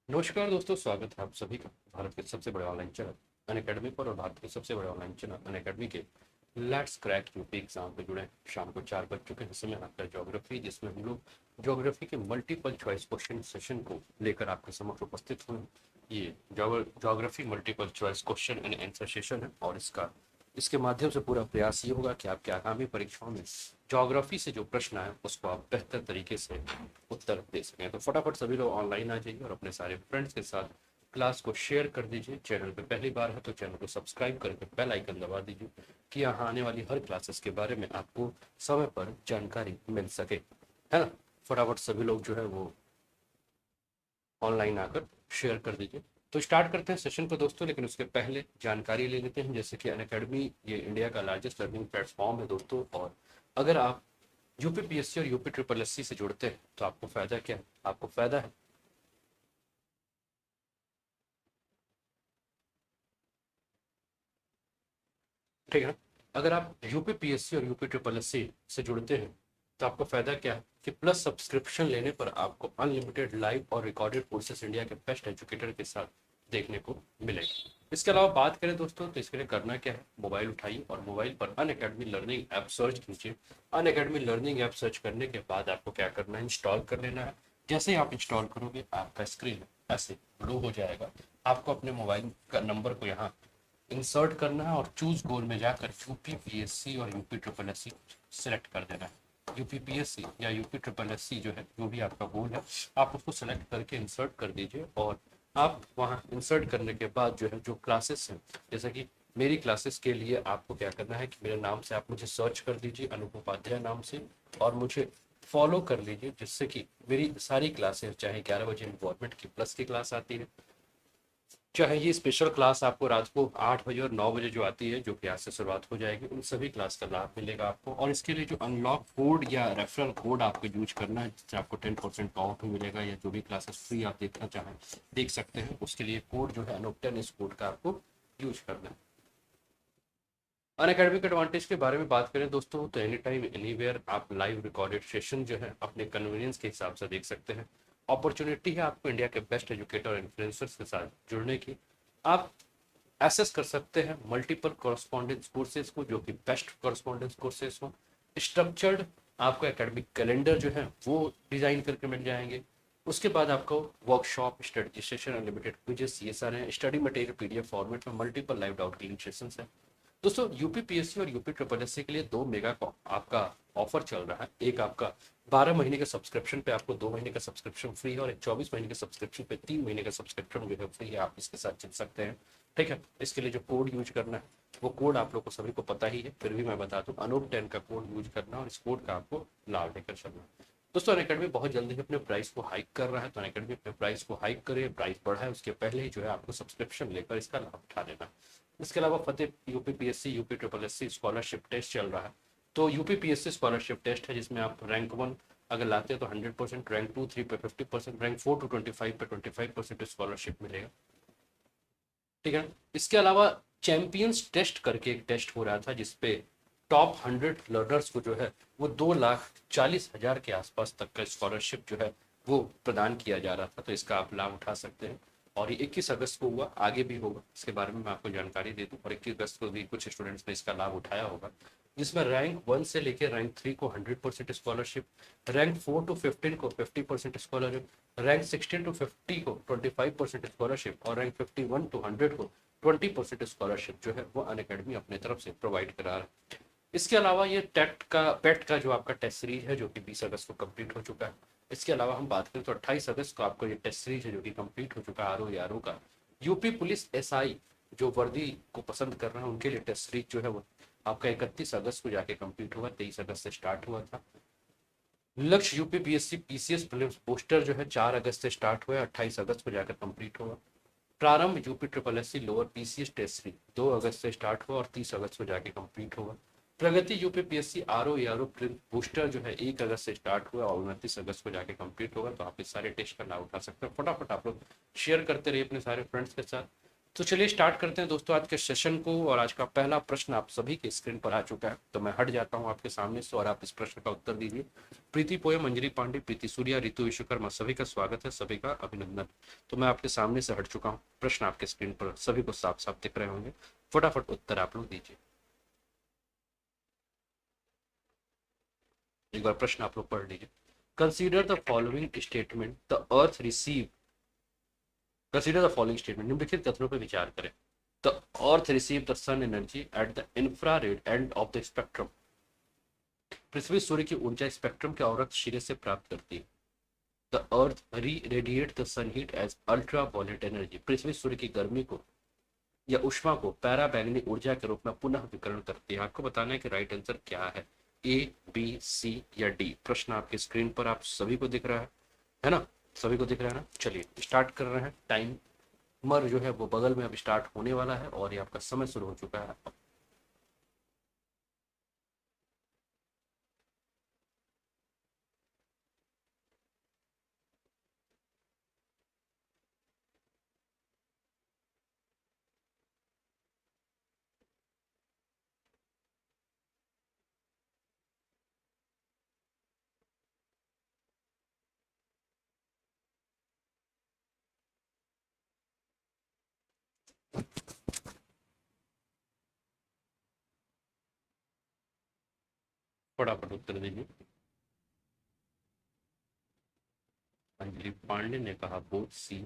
नमस्कार दोस्तों, स्वागत है आप सभी का भारत के सबसे बड़े ऑनलाइन चैनल अनअकैडमी पर और भारत के सबसे बड़े ऑनलाइन चैनल अनअकैडमी के लेट्स क्रैक यूपी एग्जाम पे जुड़े। शाम को 4 बज चुके हैं। समय आपका ज्योग्राफी, जिसमें हम लोग ज्योग्राफी के मल्टीपल चॉइस क्वेश्चन सेशन को लेकर आपके समक्ष उपस्थित हुए। ये geography multiple choice question and answer session है और इसके माध्यम से पूरा प्रयास ये होगा कि आपके आगामी परीक्षाओं में ज्योग्राफी से जो प्रश्न आए उसको आप बेहतर तरीके से उत्तर दे सकें। तो फटाफट सभी लोग ऑनलाइन आ जाइए और अपने सारे फ्रेंड्स के साथ क्लास को शेयर कर दीजिए। चैनल पे पहली बार है तो चैनल को सब्सक्राइब करके बेल आइकन दबा दीजिए कि यहाँ आने वाली हर क्लासेस के बारे में आपको समय पर जानकारी मिल सके, है ना। फटाफट सभी लोग जो है वो ऑनलाइन आकर शेयर कर दीजिए। तो स्टार्ट करते हैं सेशन को दोस्तों, लेकिन उसके पहले जानकारी ले लेते हैं। जैसे कि अनअकैडमी ये इंडिया का लार्जेस्ट लर्निंग प्लेटफॉर्म है दोस्तों, और अगर आप यूपीपीएससी और यूपी ट्रिपल एससी से जुड़ते हैं तो आपको फायदा क्या है? आपको फायदा है, ठीक है ना। अगर आप यूपीपीएससी और यूपी ट्रिपल एससी से जुड़ते हैं तो आपको फायदा क्या है कि प्लस सब्सक्रिप्शन लेने पर आपको अनलिमिटेड लाइव और रिकॉर्डेड कोर्सेज इंडिया के बेस्ट एजुकेटर के साथ देखने को मिलेगा। इसके अलावा बात करें दोस्तों तो इसके लिए करना क्या है, मोबाइल उठाइए और मोबाइल पर अन अकेडमी लर्निंग ऐप सर्च कीजिए। अन अकेडमी लर्निंग ऐप सर्च करने के बाद आपको क्या करना है, इंस्टॉल कर लेना है। जैसे ही आप इंस्टॉल करोगे आपका स्क्रीन ऐसे ब्लू हो जाएगा। आपको अपने मोबाइल का नंबर को यहाँ इंसर्ट करना है और चूज गोल में जाकर यूपी पीएससी और UP triple S C select कर देना है। यूपी पीएससी या यूपी ट्रिपल एस सी जो है, जो भी आपका गोल है, आप उसको सेलेक्ट करके इंसर्ट कर दीजिए। और आप वहाँ इंसर्ट करने के बाद जो है जो क्लासेस हैं, जैसे कि मेरी क्लासेस के लिए आपको क्या करना है कि मेरे नाम से आप मुझे सर्च कर दीजिए, अनूप उपाध्याय नाम से, और मुझे फॉलो कर लीजिए, जिससे कि मेरी सारी क्लासेस, चाहे 11 बजे गवर्नमेंट की प्लस की क्लास आती है, चाहे ये स्पेशल क्लास आपको रात को 8 बजे और 9 बजे जो आती है, जो कि आज से शुरुआत हो जाएगी, उन सभी क्लास का लाभ मिलेगा आपको। और इसके लिए जो अनलॉक कोड या रेफरल कोड आपको यूज करना है, जिससे आपको 10% ऑफ मिलेगा, या जो भी क्लासेस फ्री आप देखना चाहें देख सकते हैं, उसके लिए कोड जो है अनोप 10, इस कोड का आपको यूज करना है। अन अकेडमिक एडवांटेज के बारे में बात करें दोस्तों तो एनी टाइम एनीवेयर आप लाइव रिकॉर्डेड सेशन जो है अपने कन्वीनियंस के हिसाब से देख सकते हैं। अपॉर्चुनिटी है आपको इंडिया के बेस्ट एजुकेटर और इन्फ्लुएंसर्स के साथ जुड़ने की। आप एसेस कर सकते हैं मल्टीपल कॉरस्पॉन्डेंस कोर्सेज को, जो कि बेस्ट कॉरस्पॉन्डेंस कोर्सेज हो। स्ट्रक्चर्ड आपको एकेडमिक कैलेंडर जो है वो डिजाइन करके मिल जाएंगे। उसके बाद आपको workshop, study session, unlimited quizzes, ये सारे स्टडी मटेरियल पीडीएफ फॉर्मेट में, multiple live doubt clearing sessions है। दोस्तों यूपी पीएससी और यूपी ट्रिपल एससी के लिए दो मेगा आपका ऑफर चल रहा है। एक आपका 12 महीने के सब्सक्रिप्शन पे आपको 2 महीने का सब्सक्रिप्शन फ्री है, और एक 24 महीने के सब्सक्रिप्शन पे 3 महीने का सब्सक्रिप्शन जो है फ्री है। आप इसके साथ चल सकते हैं, ठीक है। इसके लिए जो कोड यूज करना है वो कोड आप लोग को सभी को पता ही है, फिर भी मैं बता दूं, अनूप 10 का कोड यूज करना और इस कोड का आपको लाभ लेकर चलना है। दोस्तों अनअकैडमी बहुत जल्दी अपने प्राइस को हाइक कर रहा है, तो अनअकैडमी अपने प्राइस को हाइक करे, प्राइस बढ़ा है उसके पहले ही जो है आपको सब्सक्रिप्शन लेकर इसका लाभ उठा लेना। इसके अलावा Fateh UP PSC UP triple SC scholarship test चल रहा है। तो यूपी पीएससी स्कॉलरशिप टेस्ट है, जिसमें आप रैंक 1 अगर लाते हैं तो 100%, रैंक 2 3 पे 50%, रैंक 4 to 25 पे 25% स्कॉलरशिप मिलेगा, ठीक है। इसके अलावा चैंपियंस टेस्ट करके एक टेस्ट हो रहा था, जिसपे टॉप 100 लर्नर्स को जो है वो 2,40,000 के आसपास तक का स्कॉलरशिप जो है वो प्रदान किया जा रहा था। तो इसका आप लाभ उठा सकते हैं। और ये 21 अगस्त को हुआ, आगे भी होगा, इसके बारे में मैं आपको जानकारी दे दूं। और 21 अगस्त को भी कुछ स्टूडेंट्स ने इसका लाभ उठाया होगा, जिसमें रैंक 1 से लेकर रैंक 3 को 100% स्कॉलरशिप, रैंक 4 to 15 को 50% स्कॉलरशिप, रैंक 16 to 50 को 25% स्कॉलरशिप, और रैंक 51 to 100 को 20% स्कॉलरशिप जो है वो अन अकेडमी अपने तरफ से प्रोवाइड करा रहा है। इसके अलावा ये पेट का जो आपका टेस्ट सीरीज है, जो कि 20 अगस्त को कंप्लीट हो चुका है। इसके अलावा हम बात करें तो 28 अगस्त को आपको ये टेस्ट सीरीज है जो कि कंप्लीट हो चुका है, आर ओ का। यूपी पुलिस एसआई जो वर्दी को पसंद कर रहे हैं उनके लिए टेस्ट सीरीज जो है वो आपका 31 अगस्त को जाके कंप्लीट हुआ, 23 अगस्त से स्टार्ट हुआ था। लक्ष्य UP PSC PCS prelims poster जो है 4 अगस्त से स्टार्ट हुआ, 28 अगस्त को जाकर कंप्लीट हुआ। प्रारंभ UP triple S C lower PCS test series 2 अगस्त से स्टार्ट हुआ और 30 अगस्त को जाके कंप्लीट हुआ। Pragati UP PSC R O booster जो है 1 अगस्त से स्टार्ट हुआ और 29 अगस्त को जाके कंप्लीट होगा। तो आप इस सारे टेस्ट का लाभ उठा सकते हैं। फटाफट आप लोग शेयर करते रहिए अपने सारे फ्रेंड्स के साथ। तो चलिए स्टार्ट करते हैं दोस्तों आज के सेशन को। और आज का पहला प्रश्न आप सभी के स्क्रीन पर आ चुका है, तो मैं हट जाता हूं आपके सामने से और आप इस प्रश्न का उत्तर दीजिए। प्रीति पोयम, अंजलि पांडे, प्रीति सूर्या, ऋतु विश्वकर्मा, सभी का स्वागत है, सभी का अभिनंदन। तो मैं आपके सामने से हट चुका हूँ, प्रश्न आपके स्क्रीन पर सभी को साफ साफ दिख रहे होंगे, फटाफट उत्तर आप लोग दीजिए। एक बार प्रश्न आप लोग पढ़ लीजिए। Consider the following statement, the earth receive consider the following statement, निम्नलिखित कथनों पर विचार करें। The earth receive the sun energy at the infrared end of the spectrum. पृथ्वी सूर्य की ऊर्जा स्पेक्ट्रम के अवरक्त सिरे से प्राप्त करती है। The earth re radiate the sun heat as ultraviolet energy. पृथ्वी सूर्य की गर्मी को या ऊष्मा को पैरा बैंगनी ऊर्जा के रूप में पुनः विकरण करती है। आपको बताना है कि राइट आंसर क्या है, ए, बी, सी या डी। प्रश्न आपके स्क्रीन पर आप सभी को दिख रहा है ना? सभी को दिख रहा है ना? चलिए स्टार्ट कर रहे हैं। टाइमर जो है वो बगल में अब स्टार्ट होने वाला है और ये आपका समय शुरू हो चुका है। फटाफट उत्तर दीजिए। अंजलि पांडे ने कहा बोथ सी।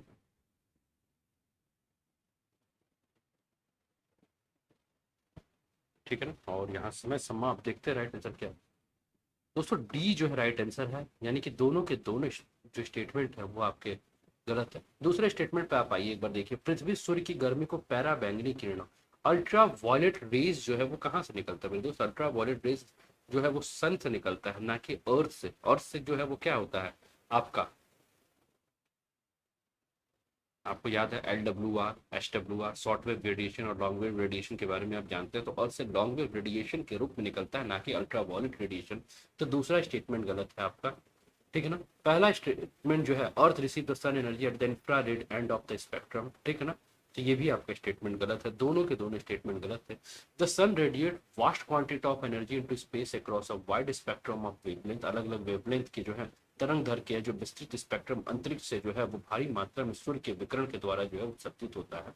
ठीक है ना? और यहाँ समय सम्मा आप देखते हैं राइट आंसर क्या है। दोस्तों डी जो है राइट आंसर है, यानी कि दोनों के दोनों जो स्टेटमेंट है वो आपके गलत है। दूसरे स्टेटमेंट पे आप आइए एक बार देखिए। पृथ्वी सूर्य की गर्मी को पैरा बैंगनी किरणों, अल्ट्रा वायलेट रेज जो है वो कहाँ से निकलता है मेरे दोस्त? अल्ट्रा वायलेट रेज जो है वो सन से निकलता है, ना कि अर्थ से। अर्थ से जो है वो क्या होता है आपका, आपको याद है LWR, SWR, short wave radiation और लॉन्ग वेव रेडिएशन के बारे में आप जानते हैं। तो अर्थ से लॉन्ग वेव रेडिएशन के रूप में निकलता है, ना कि अल्ट्रा वायलेट रेडिएशन। तो दूसरा स्टेटमेंट गलत है आपका। ठीक है ना? पहला स्टेटमेंट जो है earth receive the sun energy at the infrared end of the spectrum. ठीक है ना? तो ये भी आपका स्टेटमेंट गलत है, दोनों के दोनों स्टेटमेंट गलत है। The sun radiate vast quantity of energy into space across a wide spectrum of wavelength. अलग अलग वेवलेंथ की जो है तरंग धर के जो विस्तृत स्पेक्ट्रम अंतरिक्ष से जो है वो भारी मात्रा में सूर्य के विकिरण के द्वारा जो है उत्सर्जित होता है।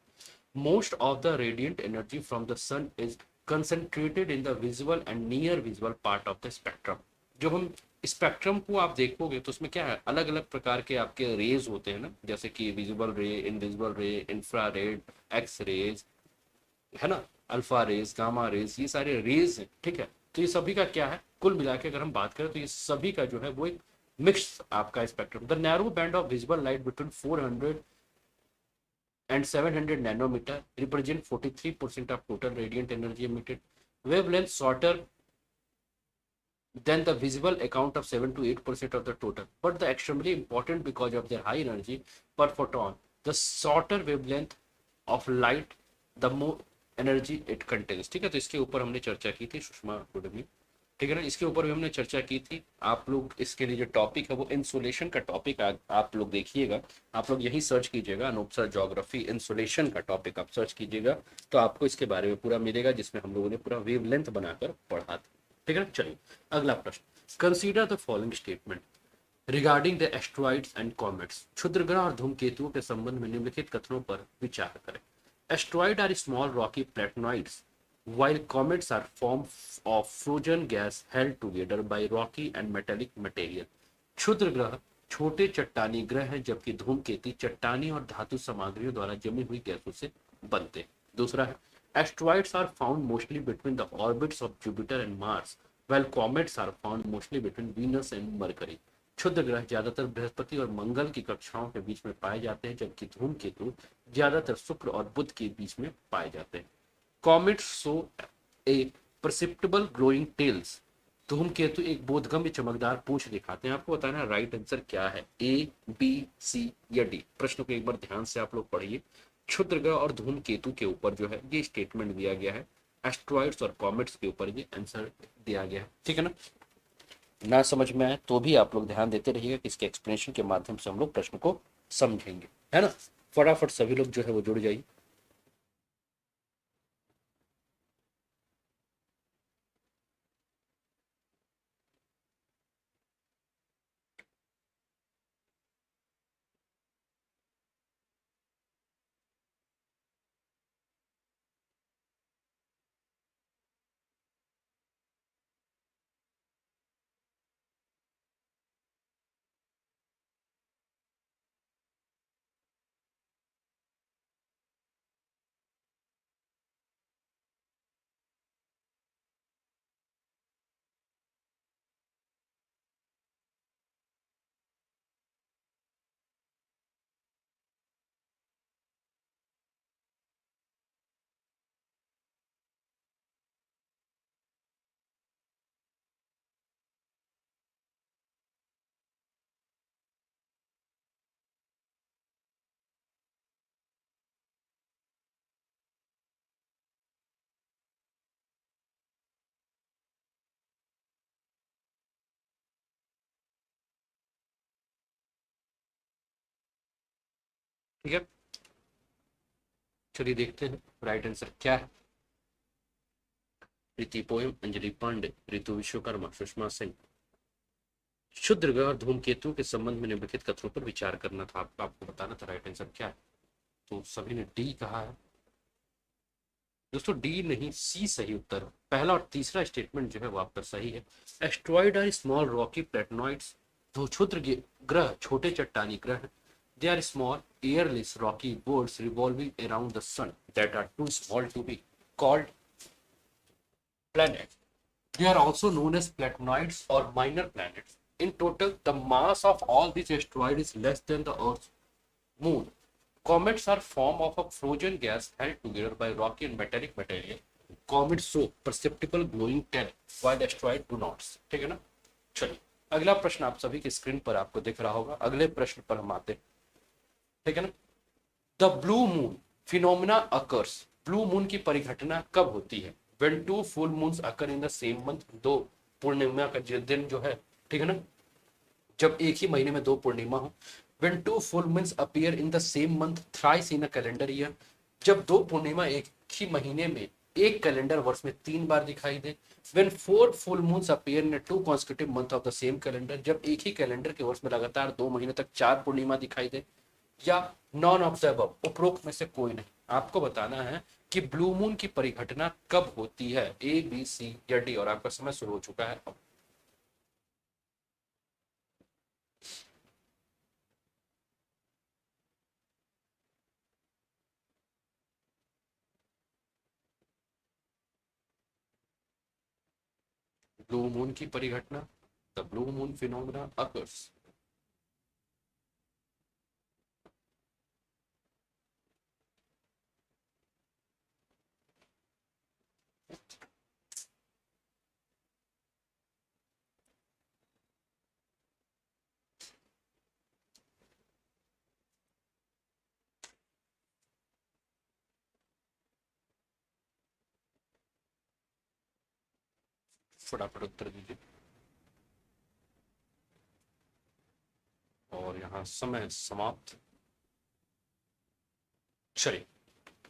Most of the radiant energy from the sun is concentrated in the visual and near visual part of the spectrum. जो हम स्पेक्ट्रम को आप देखोगे तो उसमें क्या है, अलग अलग प्रकार के आपके रेज होते हैं ना, जैसे कि विजिबल रे, इनविजिबल रे, इंफ्रारेड, एक्स रेज, है ना, अल्फा रेज, गामा रेज, ये सारे रेज हैं। ठीक है? तो ये सभी का क्या है, कुल मिला के अगर हम बात करें तो ये सभी का जो है वो एक मिक्स आपका spectrum. The narrow band of visible light between 400 and 700 nanometer represent 43% of total radiant energy emitted. Wavelength shorter than the visible account of 7 to 8% of the total, but the extremely important because of their high energy per photon. The shorter wavelength of light, the more energy it contains. ठीक है? तो इसके ऊपर हमने चर्चा की थी सुषमा गुडमी। ठीक है ना? इसके ऊपर भी हमने चर्चा की थी। आप लोग इसके लिए जो टॉपिक है वो इंसुलेशन का टॉपिक आप लोग देखिएगा। आप लोग यही सर्च कीजिएगा, अनूप सर ज्योग्राफी इंसुलेशन का टॉपिक आप सर्च कीजिएगा, तो आपको इसके बारे में पूरा मिलेगा, जिसमें हम लोगों ने पूरा वेवलेंथ बनाकर पढ़ा था। ठीक है ना? चलिए अगला प्रश्न। Consider the following statement regarding the asteroids and comets. क्षुद्र ग्रह और धूमकेतुओं के संबंध में निम्नलिखित कथनों पर विचार करें। Asteroids are small rocky planetoids while comets are forms of frozen gas held together by rocky and metallic material. क्षुद्र ग्रह छोटे चट्टानी ग्रह हैं, जबकि धूमकेतु चट्टानी और धातु सामग्रियों द्वारा जमी हुई गैसों से बनते हैं। दूसरा है asteroids are found mostly between the orbits of Jupiter and Mars while comets are found mostly between Venus and Mercury. क्षुद्र ग्रह ज्यादातर बृहस्पति और मंगल की कक्षाओं के बीच में पाए जाते हैं, जबकि धूमकेतु ज्यादातर शुक्र और बुध के बीच में पाए जाते हैं। कॉमेट्स शो ए परसिप्टेबल ग्लोइंग टेल्स। धूमकेतु एक बोधगम्य चमकदार पूंछ दिखाते हैं। आपको बताना है राइट आंसर क्या है, ए, बी, सी या डी। प्रश्न को एक बार ध्यान से आप लोग पढ़िए। क्षुद्र ग्रह और धूमकेतु के ऊपर जो है ये स्टेटमेंट दिया गया है, एस्ट्रॉइड्स और कॉमेट्स के ऊपर ये आंसर दिया गया है। ठीक है ना? ना समझ में आए तो भी आप लोग ध्यान देते रहिएगा कि इसके एक्सप्लेनेशन के माध्यम से हम लोग प्रश्न को समझेंगे, है ना? फटाफट सभी लोग जो है वो जुड़ जाइए। ठीक है, चलिए देखते हैं राइट आंसर क्या है। प्रीति पोयम, अंजलि पांडे, रितु विश्वकर्मा, सुषमा सिंह। क्षुद्र ग्रह और धूमकेतु के संबंध में निम्नलिखित कथनों पर विचार करना था, आपको बताना था राइट आंसर क्या है। तो सभी ने डी कहा है दोस्तों, डी नहीं सी सही उत्तर। पहला और तीसरा स्टेटमेंट जो है वो आपका सही है। Asteroid are small rocky planetoids, तो क्षुद्र ग्रह छोटे चट्टानी ग्रह हैं। They are small airless rocky bodies revolving around the sun that are too small to be called planet. They are also known as planetoids or minor planets. In total, the mass of all these asteroids is less than the Earth's moon. Comets are form of a frozen gas held together by rocky and metallic material. Comets show perceptible glowing tail, while asteroids do not. ठीक है ना? चलिए अगला प्रश्न आप सभी की screen पर आपको दिख रहा होगा। अगले प्रश्न पर हम आते हैं। ठीक है ना? The blue moon phenomena occurs, blue moon की परिघटना कब होती है? When two full moons occur in the same month, दो पूर्णिमा का दिन जो है, ठीक है ना, जब एक ही महीने में दो पूर्णिमा हो। When two full moons appear in the same month thrice in a calendar year, जब दो पूर्णिमा एक ही महीने में एक कैलेंडर वर्ष में 3 बार दिखाई दे। When four full moons appear in two consecutive month of the same calendar, जब एक ही कैलेंडर के वर्ष में लगातार 2 महीने तक 4 पूर्णिमा दिखाई दे। या नॉन ऑफ द अबव, उपरोक्त में से कोई नहीं। आपको बताना है कि ब्लू मून की परिघटना कब होती है, ए बी सी या डी, और आपका समय शुरू हो चुका है अब। ब्लू मून की परिघटना, the blue moon phenomena occurs. फटाफट उत्तर दीजिए और यहाँ समय समाप्त। चलिए,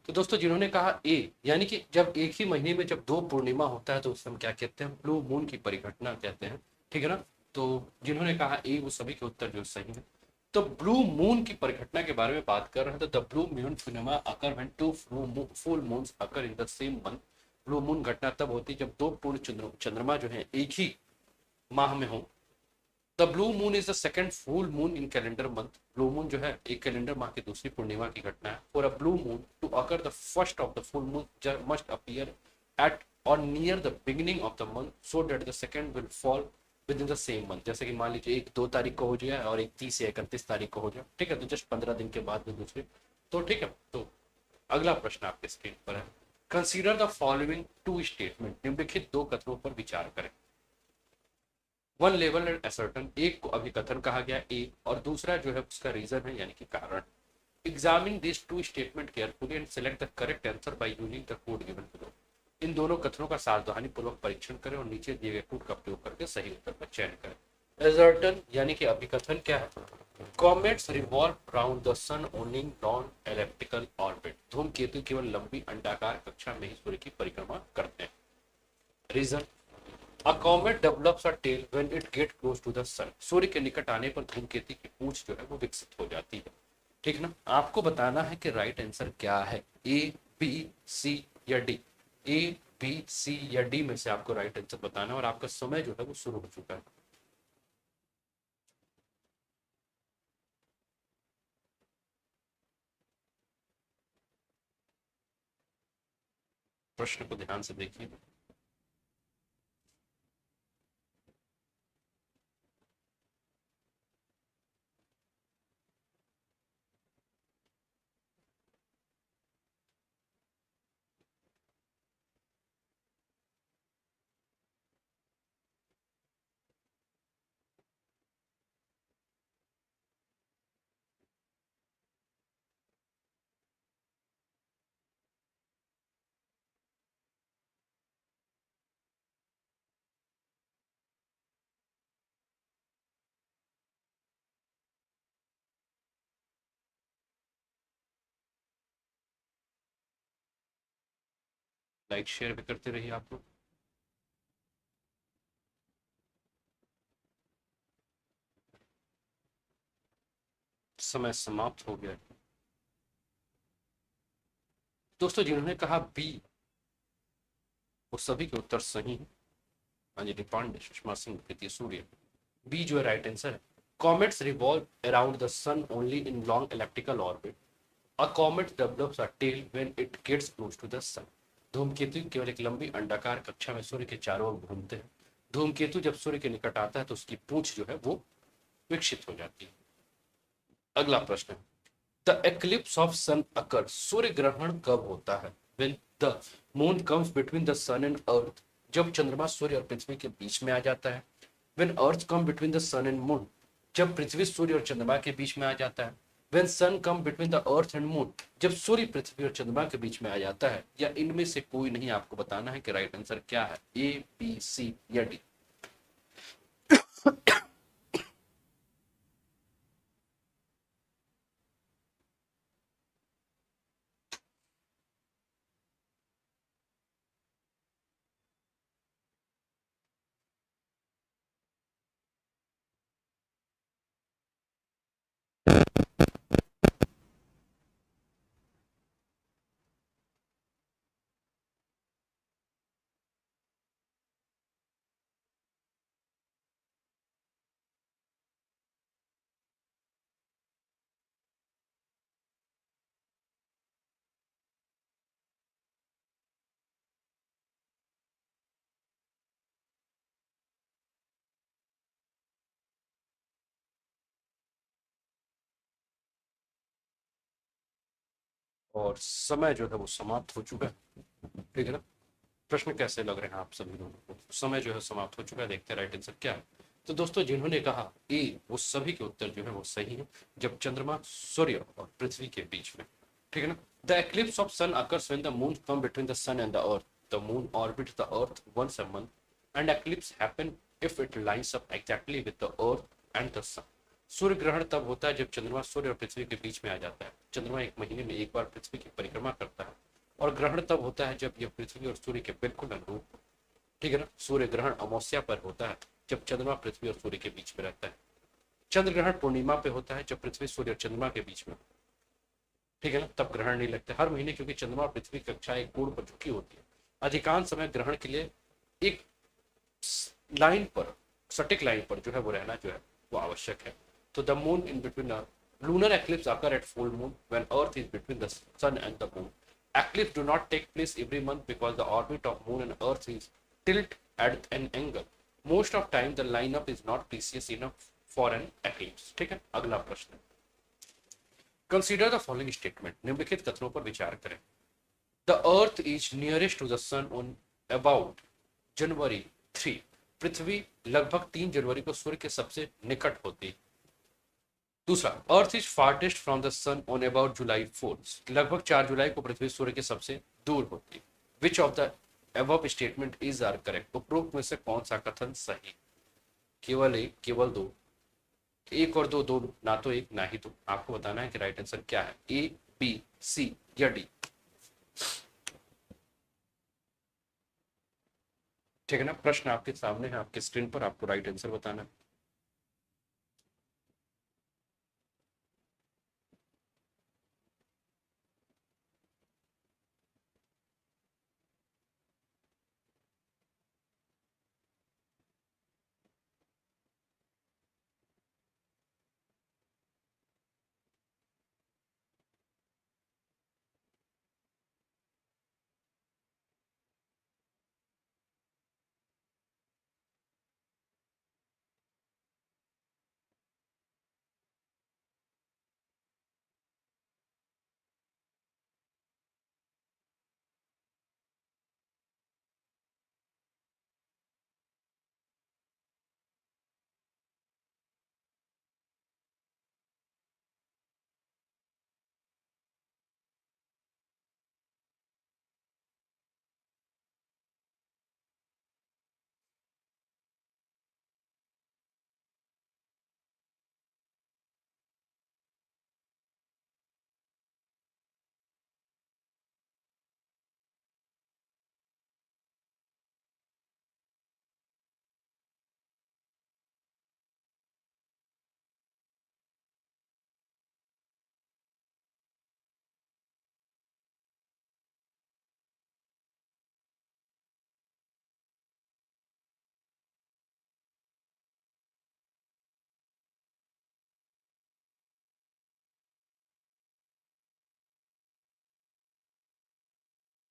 तो दोस्तों जिन्होंने कहा ए, यानी कि जब एक ही महीने में जब दो पूर्णिमा होता है तो उसे हम क्या कहते हैं, ब्लू मून की परिघटना कहते हैं। ठीक है ना? तो जिन्होंने कहा ए वो सभी के उत्तर जो सही है। तो ब्लू मून की परिघटना के बारे में बात कर रहे हैं। तो the blue moon phenomena occur when two full moons occur in the same month. Blue moon घटना तब होती है जब दो पूर्ण चंद्रमा जो है एक ही माह में हो। The blue moon is the second full moon in calendar month. Blue moon जो है एक कैलेंडर माह की दूसरी पूर्णिमा की घटना है। For a blue moon to occur the first of the full moon must appear at or near the beginning of the month so that the second will fall within the same month. जैसे कि मान लीजिए एक 2 तारीख को हो जाए और एक 30 या 31 तारीख को हो जाए। ठीक है, तो जस्ट 15 दिन के बाद में दूसरी। तो ठीक है, तो अगला प्रश्न आपके स्क्रीन पर है। Consider the following two statement, निम्नलिखित दो कथनों पर विचार करें। वन लेवल एंड असर्टन, एक को अभिकथन कहा गया ए, और दूसरा जो है उसका रीजन है यानी कि कारण। Examine this two statement carefully and select the correct answer by using the code given below. इन दोनों कथनों का सावधानी पूर्वक परीक्षण करें और नीचे दिए गए कोड का प्रयोग करके सही उत्तर का चयन करें। असर्टन यानी कि अभिकथन क्या है? Comets revolve around the sun only in non elliptical orbit, धूमकेतु केवल लंबी अंडाकार कक्षा में ही सूर्य की परिक्रमा करते हैं। Reason, A comet develops a tail when it gets close to the sun. सूर्य के निकट आने पर धूमकेतु की पूंछ जो है वो विकसित हो जाती है। ठीक ना? आपको बताना है कि राइट आंसर क्या है, ए बी सी या डी। ए बी सी या डी में से आपको राइट आंसर बताना है और आपका समय जो है वो शुरू हो चुका है। प्रश्न को ध्यान से देखिए। लाइक शेयर भी करते रहिए आप लोग। समय समाप्त हो गया। दोस्तों जिन्होंने कहा बी, वो सभी के उत्तर सही हैं। अंजलि पांडे, सुषमा सिंह, प्रीति सूर्य। बी जो है राइट आंसर है। Comets revolve around the sun only in long elliptical orbit. A comet develops a tail when it gets close to the sun. धूमकेतु केवल एक लंबी अंडाकार कक्षा में सूर्य के चारों ओर घूमते हैं। धूमकेतु जब सूर्य के निकट आता है तो उसकी पूंछ जो है वो विकसित हो जाती है। अगला प्रश्न, the eclipse of sun occur, सूर्य ग्रहण कब होता है? When the moon comes between the sun and earth, जब चंद्रमा सूर्य और पृथ्वी के बीच में आ जाता है। When earth come between the sun and moon, जब पृथ्वी सूर्य और चंद्रमा के बीच में आ जाता है। When sun come between the earth and moon, जब सूर्य पृथ्वी और चंद्रमा के बीच में आ जाता है। या इनमें से कोई नहीं, आपको बताना है कि राइट आंसर क्या है, ए बी सी या डी। और समय जो है वो समाप्त हो चुका है, ठीक है ना। प्रश्न कैसे लग रहे हैं आप सभी लोगों को? समय जो है समाप्त हो चुका है, देखते हैं राइट आंसर क्या है। तो दोस्तों जिन्होंने कहा ए, वो सभी के उत्तर जो है वो सही है, जब चंद्रमा सूर्य और पृथ्वी के बीच में, ठीक है ना। The eclipse of sun occurs when the moon come between the sun and the earth. The moon orbits the earth once a month and eclipse happen if it lines up exactly with the earth and the sun. सूर्य ग्रहण तब होता है जब चंद्रमा सूर्य और पृथ्वी के बीच में आ जाता है। चंद्रमा एक महीने में एक बार पृथ्वी की परिक्रमा करता है। और ग्रहण तब होता है जब यह पृथ्वी और सूर्य के बिल्कुल अनुरूप हो, ठीक है ना। सूर्य ग्रहण अमावस्या पर होता है जब चंद्रमा पृथ्वी और सूर्य के बीच में रहता है। चंद्र ग्रहण पूर्णिमा पे होता है जब पृथ्वी सूर्य और चंद्रमा के बीच में, ठीक है ना, तब ग्रहण नहीं लगता हर महीने, क्योंकि चंद्रमा और पृथ्वी की कक्षा एक कोण पर झुकी होती है। अधिकांश समय ग्रहण के लिए एक लाइन पर, सटीक लाइन पर जो है वो रहना जो है वो आवश्यक है। तो the moon in between lunar eclipse occur at full moon when earth is between the sun and the moon. Eclipse do not take place every month because the orbit of moon and earth is tilt at an angle. Most of time the lineup is not precise enough for an eclipse. ठीक है, अगला प्रश्न, consider the following statement, निम्नलिखित कथनों पर विचार करें। The earth is nearest to the sun on about January 3। पृथ्वी लगभग 3 जनवरी को सूर्य के सबसे निकट होती है। दूसरा, earth is farthest from the sun on about July 4। लगभग 4 जुलाई को पृथ्वी सूर्य के सबसे दूर होती है। Which of the above statement is are correct, उपरोक्त में से कौन सा कथन सही? केवल एक, केवल दो, एक और दो, दो ना तो एक ना ही दो। आपको बताना है कि राइट आंसर क्या है, ए बी सी या डी। ठीक है ना, प्रश्न आपके सामने है, आपके स्क्रीन पर, आपको राइट आंसर बताना है।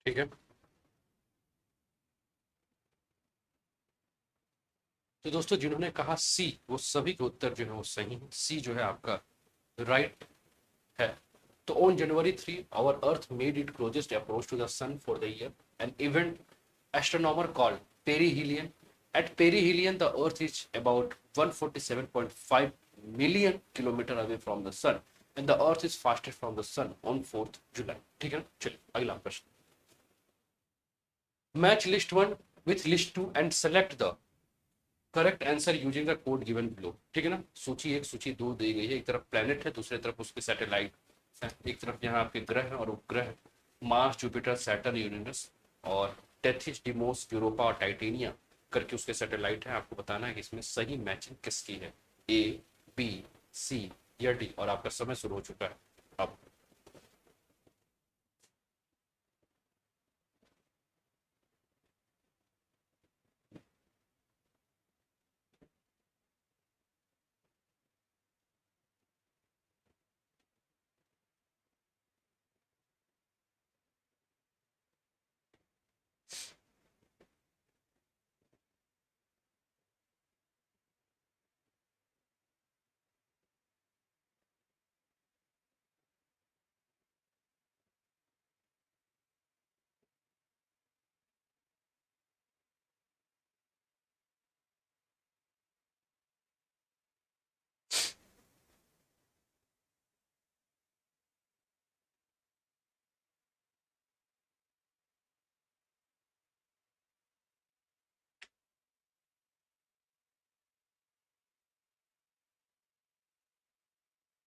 ठीक है। तो दोस्तों जिन्होंने कहा सी, वो सभी के उत्तर जो है वो सही है। सी जो है आपका राइट है। तो on January 3 our earth made its closest approach to the sun for the year, an event astronomer called perihelion. At perihelion the earth is about 147.5 million kilometer away from the sun, and the earth is fastest from the sun on 4th July। ठीक है ना, चलिए अगला प्रश्न। Match list one with list two and select the correct answer using the code given below. ठीक है ना, सूची एक सूची दो दी गई है। एक तरफ प्लेनेट है, दूसरी तरफ उसके सैटेलाइट है। एक तरफ यहाँ आपके ग्रह है और उपग्रह है, मार्स, जुपिटर, सैटर्न, यूरेनस और टेथिस, डिमोस, यूरोपा और टाइटेनिया करके उसके सैटेलाइट है। आपको बताना है कि इसमें सही मैचिंग किसकी है, ए, बी, सी या डी। और आपका समय शुरू हो चुका है अब।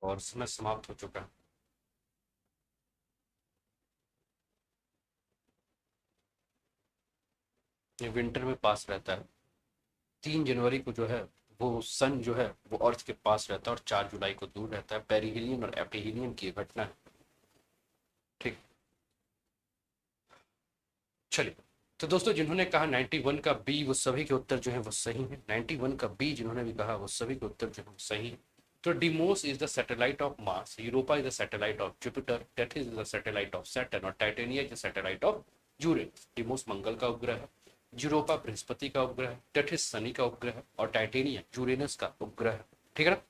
और समय समाप्त हो चुका है। ये विंटर में पास रहता है। 3 जनवरी को जो है वो सन जो है वो अर्थ के पास रहता है और 4 जुलाई को दूर रहता है। पेरिहिलियन और एपिहिलियन की घटना है। ठीक। चलिए। तो दोस्तों जिन्होंने कहा 91 का बी, वो सभी के उत्तर जो है वो सही है। 91 का बी जिन्होंने भी कहा वो सभी के उत्तर जो है वो सही है। तो Deimos is the satellite of Mars, Europa is the satellite of Jupiter, Tethys is the satellite of Saturn और Titania is the satellite of Uranus. Deimos मंगल का उपग्रह है, यूरोपा बृहस्पति का उपग्रह है, टेथिस शनि का उपग्रह है और टाइटेनिया यूरेनस का उपग्रह है। ठीक है ना।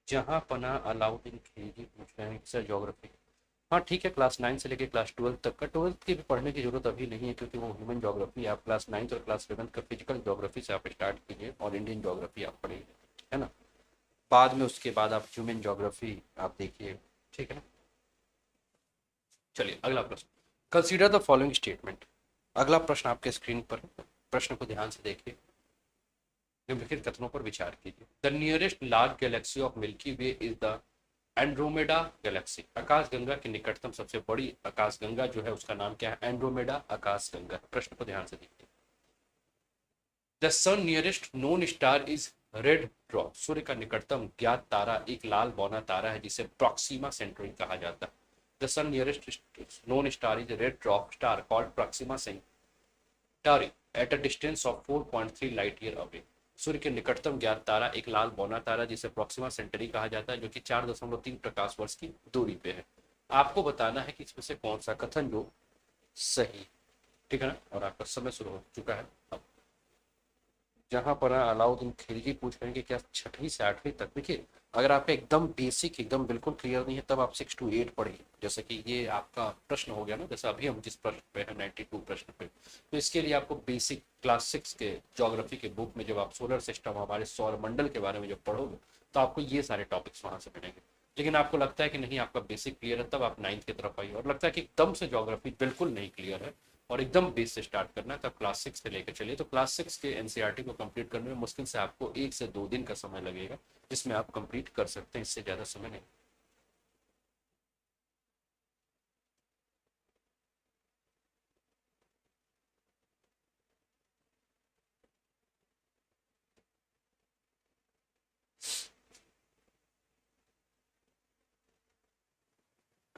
जहां पना अलाउद्दीन खिलजी पूछ रहे हैं सर ज्योग्राफी। हाँ ठीक है, क्लास 9 से लेकर क्लास 12 तक का। 12th की भी पढ़ने की जरूरत अभी नहीं है क्योंकि वो ह्यूमन ज्योग्राफी आप क्लास 9 और क्लास 11 का फिजिकल ज्योग्राफी से आप स्टार्ट कीजिए और इंडियन ज्योग्राफी आप पढ़िए, है ना। बाद में उसके बाद आप ह्यूमन ज्योग्राफी आप देखिए। ठीक है ना। चलिए अगला प्रश्न। Consider the following statement. अगला प्रश्न आपके स्क्रीन पर है। प्रश्न को ध्यान से देखिए, निम्नलिखित कथनों पर विचार कीजिए। The nearest large Galaxy of milky Way is the Andromeda Galaxy. आकाशगंगा की निकटतम सबसे बड़ी आकाशगंगा जो है उसका नाम क्या है, एंड्रोमेडा आकाशगंगा। प्रश्न को ध्यान से देखिए। The sun nearest known star is red dwarf. सूर्य का निकटतम ज्ञात तारा एक लाल बौना तारा है जिसे प्रॉक्सिमा सेंटरी कहा जाता है। The sun nearest known star is red dwarf star called Proxima Centauri at a distance of 4.3 light year away. सूर्य के निकटतम ज्ञात तारा एक लाल बौना तारा जिसे प्रॉक्सिमा सेंटरी कहा जाता है जो कि 4.3 प्रकाश वर्ष की दूरी पे है। आपको बताना है कि इसमें से कौन सा कथन जो सही। ठीक है ना। और आपका समय शुरू हो चुका है अब। जहां पर अलाउद्दीन खिलजी पूछ रहे हैं कि क्या 6वीं से 8वीं तक, देखिए अगर आपका एकदम बेसिक एकदम बिल्कुल क्लियर नहीं है तब आप 6 to 8 पढ़िए। जैसे कि ये आपका प्रश्न हो गया ना, जैसे अभी हम जिस प्रश्न पे हैं 92 प्रश्न पे, तो इसके लिए आपको बेसिक क्लास 6 के ज्योग्राफी के बुक में जब आप सोलर सिस्टम हमारे सौर मंडल के बारे में जब पढ़ोगे तो आपको ये सारे टॉपिक्स वहां से मिलेंगे। लेकिन आपको लगता है कि नहीं आपका बेसिक क्लियर है, तब आप 9th की तरफ आइए। और लगता है कि एकदम से ज्योग्राफी बिल्कुल नहीं क्लियर है और एकदम बेस से स्टार्ट करना है, तब क्लास 6 से लेकर चलिए। तो क्लास 6 के एनसीईआरटी को कंप्लीट करने में मुश्किल से आपको 1 से 2 दिन का समय लगेगा, जिसमें आप कंप्लीट कर सकते हैं, इससे ज़्यादा समय नहीं।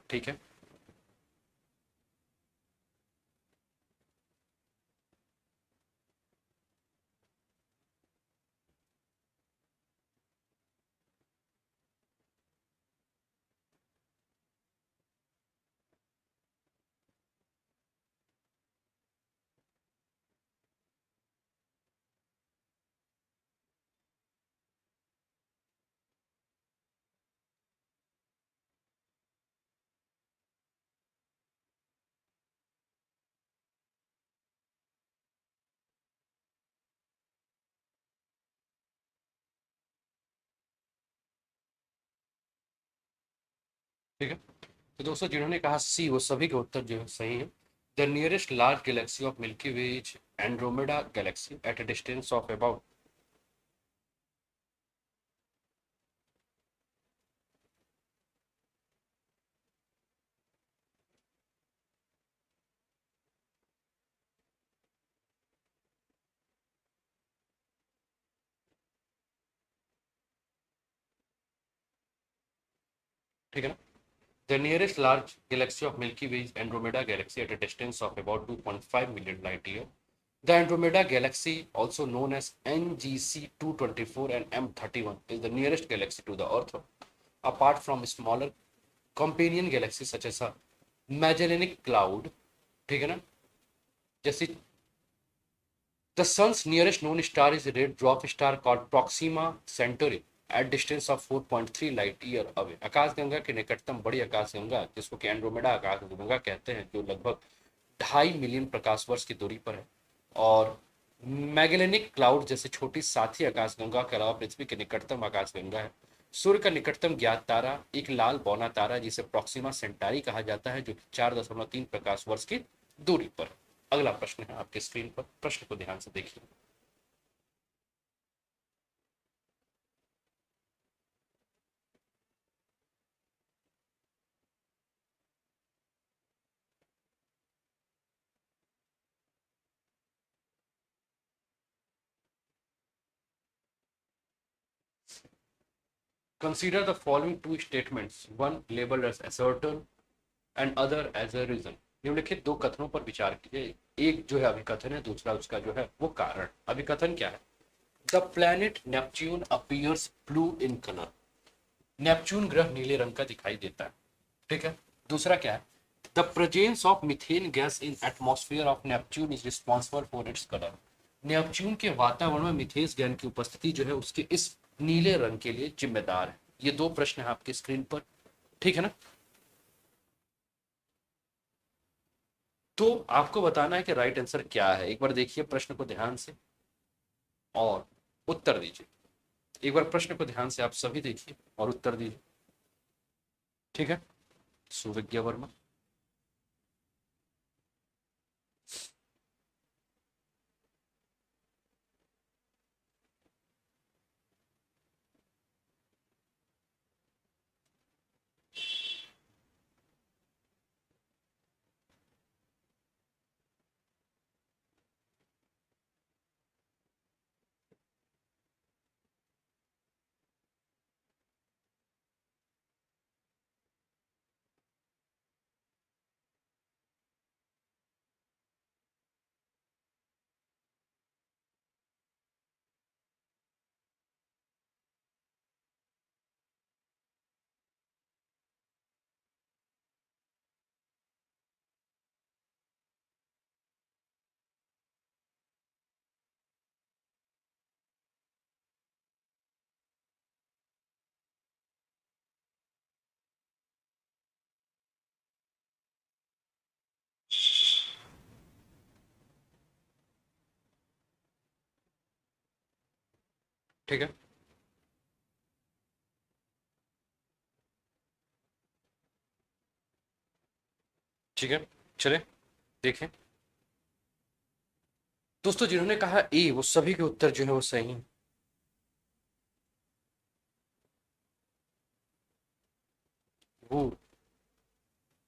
ठीक है। ठीक है। तो दोस्तों जिन्होंने कहा सी, वो सभी के उत्तर जो है सही है। The nearest large Galaxy of milky Way is Andromeda Galaxy eight a distance of about. ठीक है ना। The nearest large Galaxy of milky Way is Andromeda Galaxy eight a distance of about 2.5 million light year. The Andromeda Galaxy, also known as NGC 224 and M31, is the nearest galaxy to the Earth, apart from smaller companion galaxies such as a Magellanic Cloud. ठीक है ना। जैसे the sun's nearest known star is a red dwarf star called Proxima Centauri at distance of 4.3 light year away. आकाशगंगा की निकटतम बड़ी आकाशगंगा, जिसको कि एंड्रोमेडा आकाशगंगा कहते हैं, जो लगभग 2.5 मिलियन प्रकाश वर्ष की दूरी पर है। और मैगेलेनिक क्लाउड जैसे छोटी साथी आकाशगंगा के अलावा पृथ्वी के निकटतम आकाशगंगा है। सूर्य का निकटतम ज्ञात तारा एक लाल बौना तारा जिसे प्रोक्सिमा सेंटारी कहा जाता है, जो कि 4.3 प्रकाश वर्ष की दूरी पर है। अगला प्रश्न है आपके स्क्रीन पर, प्रश्न को ध्यान से देखिए। Consider the following two statements, one labelled as assertion and other as a reason. निम्नलिखित दो कथनों पर विचार कीजिए। एक जो है अभिकथन है, दूसरा उसका जो है वो कारण। अभिकथन क्या है? The planet Neptune appears blue in colour. Neptune ग्रह नीले रंग का दिखाई देता है। ठीक है। दूसरा क्या है? The presence of methane gas in atmosphere of Neptune is responsible for its colour. Neptune के वातावरण में मिथेस गैस की उपस्थिति जो है उसके इस नीले रंग के लिए जिम्मेदार है। ये दो प्रश्न है आपके स्क्रीन पर। ठीक है ना। तो आपको बताना है कि राइट आंसर क्या है। एक बार देखिए प्रश्न को ध्यान से और उत्तर दीजिए। एक बार प्रश्न को ध्यान से आप सभी देखिए और उत्तर दीजिए। ठीक है। सुविज्ञा वर्मा। ठीक है। ठीक है। चले देखें। दोस्तों जिन्होंने कहा ए, वो सभी के उत्तर जो है वो सही हैं। वो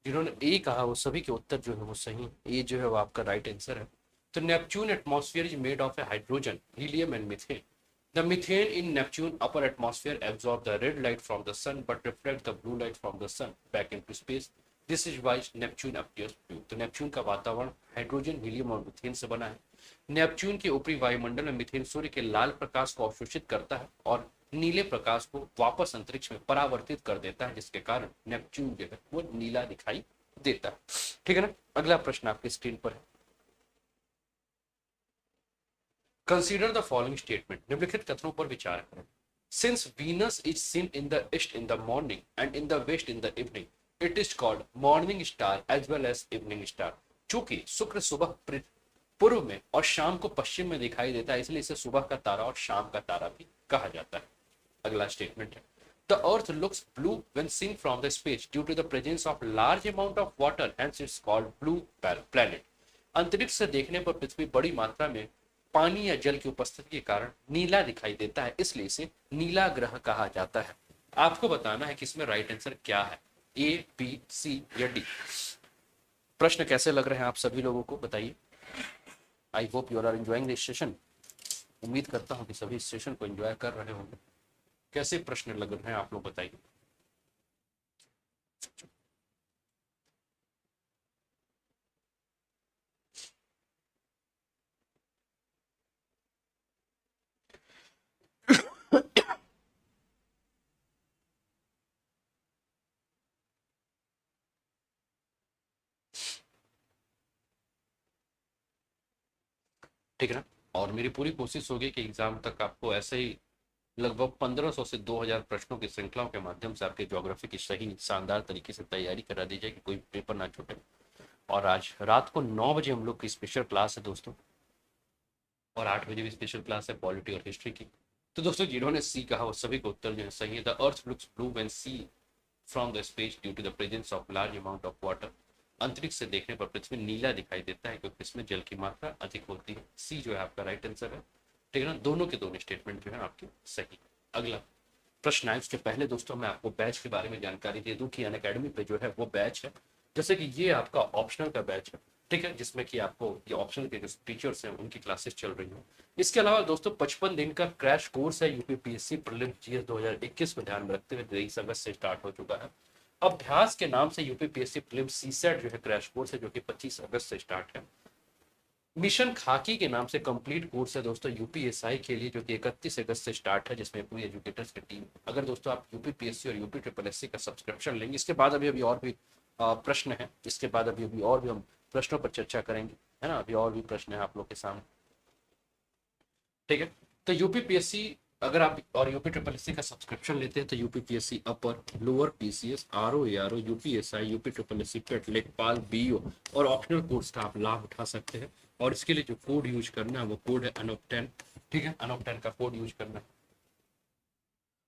जिन्होंने ए कहा वो सभी के उत्तर जो है वो सही हैं। ए जो है वो आपका राइट आंसर है। तो Neptune atmosphere is made of A hydrogen, helium and methane. The methane in Neptune upper atmosphere absorb the red light from the sun but reflect the blue light from the sun back into space. This is why Neptune appears blue. तो Neptune का वातावरण hydrogen, helium और methane से बना है। Neptune के ऊपरी वायुमंडल में मीथेन सूर्य के लाल प्रकाश को अवशोषित करता है और नीले प्रकाश को वापस अंतरिक्ष में परावर्तित कर देता है, जिसके कारण नेपच्यून जो है वो नीला दिखाई देता है। ठीक है ना। अगला प्रश्न आपकी स्क्रीन पर है। Consider the following statement. निम्नलिखित कथनों पर विचार करें। Since Venus is seen in the east in the morning and in the west in the evening, it is called morning star as well as evening star. चूंकि शुक्र सुबह पूर्व में और शाम को पश्चिम में दिखाई देता है, इसलिए इसे सुबह का तारा और शाम का तारा भी कहा जाता है। अगला स्टेटमेंट है। The earth looks blue when seen from the space due to the presence of large amount of water, hence it's called blue planet. अंतरिक्ष से देखने पर पृथ्वी बड़ी मात्रा में पानी या जल की उपस्थिति के कारण नीला दिखाई देता है, इसलिए इसे नीला ग्रह कहा जाता है। आपको बताना है कि इसमें राइट आंसर क्या है, ए, बी, सी या डी। प्रश्न कैसे लग रहे हैं आप सभी लोगों को बताइए। I hope you are enjoying this session. उम्मीद करता हूं कि सभी इस सेशन को एंजॉय कर रहे होंगे। कैसे प्रश्न लग रहे हैं आप लोग बताइए। ठीक है ना। और मेरी पूरी कोशिश होगी कि एग्जाम तक आपको ऐसे ही लगभग 1500 से 2000 प्रश्नों की श्रृंखलाओं के माध्यम से आपके ज्योग्राफी की सही शानदार तरीके से तैयारी करा दी जाए कि कोई पेपर ना छूटे। और आज रात को 9 बजे हम लोग की स्पेशल क्लास है दोस्तों, और 8 बजे भी स्पेशल क्लास है पॉलिटी और हिस्ट्री की। तो दोस्तों जिन्होंने सी कहा वो सभी का उत्तर जो है सही है। The earth looks blue when see from the space due to the presence of large amount of water. अंतरिक्ष से देखने पर पृथ्वी नीला दिखाई देता है क्योंकि इसमें जल की मात्रा अधिक होती है। सी जो है आपका राइट आंसर है। ठीक है ना, दोनों के दोनों स्टेटमेंट जो है आपके सही। अगला प्रश्न है, उसके पहले दोस्तों मैं आपको बैच के बारे में जानकारी दे दूं कि अनअकैडमी पे जो है वो बैच है, जैसे कि ये आपका ऑप्शनल का बैच है। ठीक है, जिसमें कि आपको ये ऑप्शनल के जो टीचर्स हैं उनकी क्लासेस चल रही हैं। इसके अलावा दोस्तों 55 दिन का क्रैश कोर्स है यूपीपीएससी प्रीलिम्स जीएस 2021 को ध्यान में रखते हुए 23 अगस्त से स्टार्ट हो चुका है। अभ्यास के नाम से यूपीपीएससी प्रीलिम्स सीसेट जो है क्रैश कोर्स है जो कि 25 अगस्त से स्टार्ट है। मिशन खाकी के नाम से कंप्लीट कोर्स है दोस्तों यूपीएसआई के लिए, जो कि 31 अगस्त से स्टार्ट है, जिसमें पूरी एजुकेटर्स की टीम। अगर दोस्तों आप यूपीपीएससी और यूपी ट्रिपल एससी का सब्सक्रिप्शन लेंगे, इसके बाद अभी अभी और भी प्रश्न है, इसके बाद अभी अभी और भी हम प्रश्नों पर चर्चा करेंगे, है ना। अभी और भी प्रश्न है आप लोग के सामने। ठीक है, तो यूपीपीएससी अगर आप और यूपी ट्रिपल एससी का सब्सक्रिप्शन लेते हैं तो UPPSC upper, lower PCS, RO, ARO, UPSI, UP triple SC, PET, लेखपाल, बीओ और ऑप्शनल कोर्स का आप लाभ उठा सकते हैं। और इसके लिए जो कोड यूज करना है वो कोड है अनोप10। ठीक है, अनोप10 का कोड यूज करना है।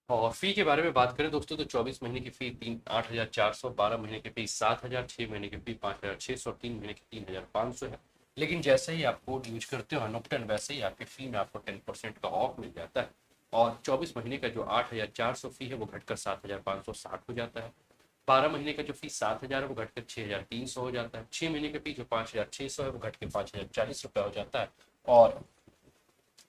और फी के बारे में बात करें दोस्तों तो 24 महीने की फी 8,400, 12 महीने की फी 7,000, 6 महीने की फी 5,600, 3 महीने की 3,500 है। लेकिन जैसे ही आप कोड यूज करते हो अनोप्टन, वैसे ही आपकी फी में आपको 10% का ऑफ मिल जाता है। और 24 महीने का जो 8,400 फी है वो घटकर 7,560 हो जाता है। 12 महीने का जो फी 7,000 है वो घटकर 6,300 हो जाता है। 6 महीने के फी जो 5,600 है वो घट के 5,040 रुपये हो जाता है। और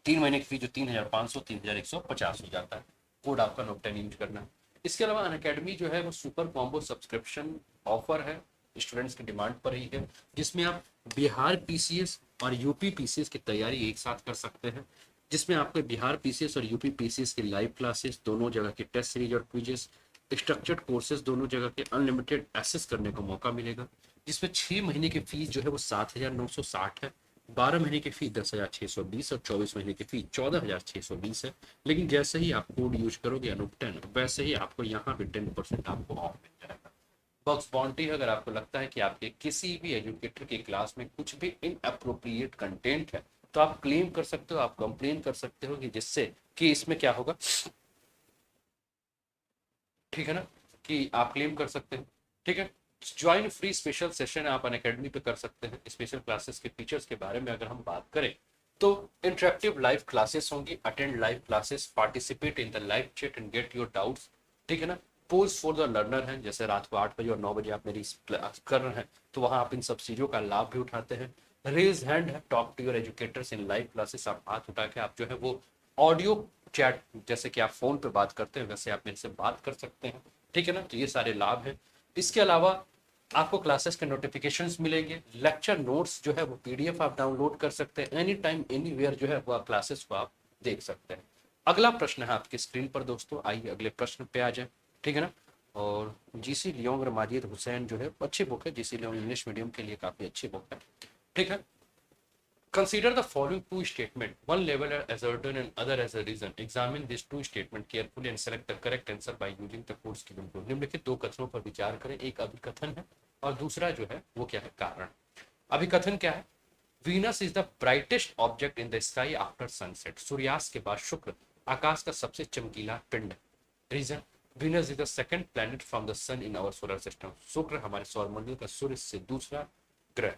3 महीने की फी जो 3,500, 3,150 हो जाता है। कोड आपका नोट10 यूज करना है। इसके अलावा अनअकैडमी जो है वो सुपर कॉम्बो सब्सक्रिप्शन ऑफर है, स्टूडेंट्स की डिमांड पर ही है, जिसमें आप बिहार पीसीएस और यूपी पीसीएस की तैयारी एक साथ कर सकते हैं। जिसमें आपको बिहार पीसीएस और यूपी पीसीएस की लाइव क्लासेस, दोनों जगह के टेस्ट सीरीज और क्विजेस, स्ट्रक्चर्ड कोर्सेज दोनों जगह के अनलिमिटेड एक्सेस करने का मौका मिलेगा। जिसमें 6 महीने की फीस जो है वो 7,960 है, 12 महीने की फी 10,620 और 24 महीने की फी 14,620 है। लेकिन जैसे ही आप कोड यूज करोगे अनूप10, वैसे ही आपको यहाँ पे 10% आपको ऑफ मिल जाएगा। बॉक्स बाउंड्री है, अगर आपको लगता है कि आपके किसी भी एजुकेटर की क्लास में कुछ भी इनअप्रोप्रिएट कंटेंट है तो आप क्लेम कर सकते हो, आप कंप्लेन कर सकते हो, कि जिससे कि इसमें क्या होगा, ठीक है ना, कि आप क्लेम कर सकते हैं। ठीक है, ज्वाइन फ्री स्पेशल सेशन आप अनअकैडमी पे कर सकते हैं। स्पेशल क्लासेस के फीचर्स के बारे में अगर हम बात करें तो इंटरेक्टिव लाइव क्लासेस होंगी, attend live classes, participate in the live chat and get your doubts. ठीक है ना, पोज फॉर द लर्नर है, जैसे रात को 8 बजे और 9 बजे आप मेरी क्लास कर रहे हैं तो वहां आप इन सब चीज़ों का लाभ भी उठाते हैं। रेज हैंड है, talk to your educators in live classes, आप हाथ उठा के आप जो है वो ऑडियो चैट, जैसे कि आप फोन पे बात करते हैं वैसे आप मेरे से बात कर सकते हैं। ठीक है ना, तो ये सारे लाभ हैं। इसके अलावा आपको क्लासेस के नोटिफिकेशंस मिलेंगे, लेक्चर नोट्स जो है वो पीडीएफ आप डाउनलोड कर सकते हैं, एनी टाइम एनीवेयर जो है वो क्लासेस को आप देख सकते हैं। अगला प्रश्न है आपकी स्क्रीन पर दोस्तों, आइए अगले प्रश्न पे आ जाए। ठीक है ना, और जीसी लियोंग और माजिद हुसैन जो है अच्छी बुक है, जीसी लियोंग इंग्लिश मीडियम के लिए काफ़ी अच्छी बुक है। ठीक है, consider the following two statements, one labeled as assertion and other as a reason. Examine these two statements carefully and select the correct answer by using the codes given below. निम्नलिखित दो कथनों पर विचार करें, एक अभिकथन है और दूसरा जो है वो क्या है, कारण। अभिकथन क्या है, Venus is the brightest object in the sky after sunset. सूर्यास्त के बाद शुक्र आकाश का सबसे चमकीला पिंड। Reason, Venus is the second planet from the sun in our solar system. शुक्र हमारे सौरमंडल का सूर्य से दूसरा ग्रह।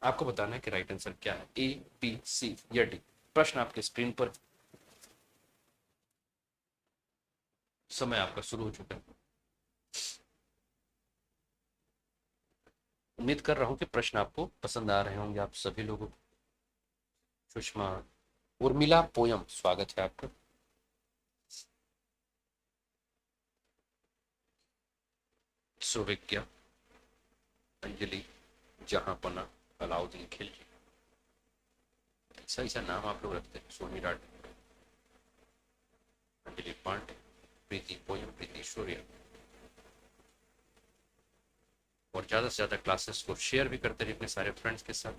आपको बताना है कि राइट आंसर क्या है, ए, बी, सी या डी। प्रश्न आपके स्क्रीन पर। समय आपका शुरू हो चुका है। उम्मीद कर रहा हूं कि प्रश्न आपको पसंद आ रहे होंगे आप सभी लोगों को। सुषमा उर्मिला पोयम, स्वागत है आपका। सुविज्ञा, अंजलि, जहांपना, अलाउद्दीन खिलजी, ऐसा ऐसा नाम आप लोग रखते हैं। सोनी राठ, अंजलि पांडे, प्रीति पोयम, प्रीति सूर्य। और ज्यादा से ज्यादा क्लासेस को शेयर भी करते रहिए अपने सारे फ्रेंड्स के साथ।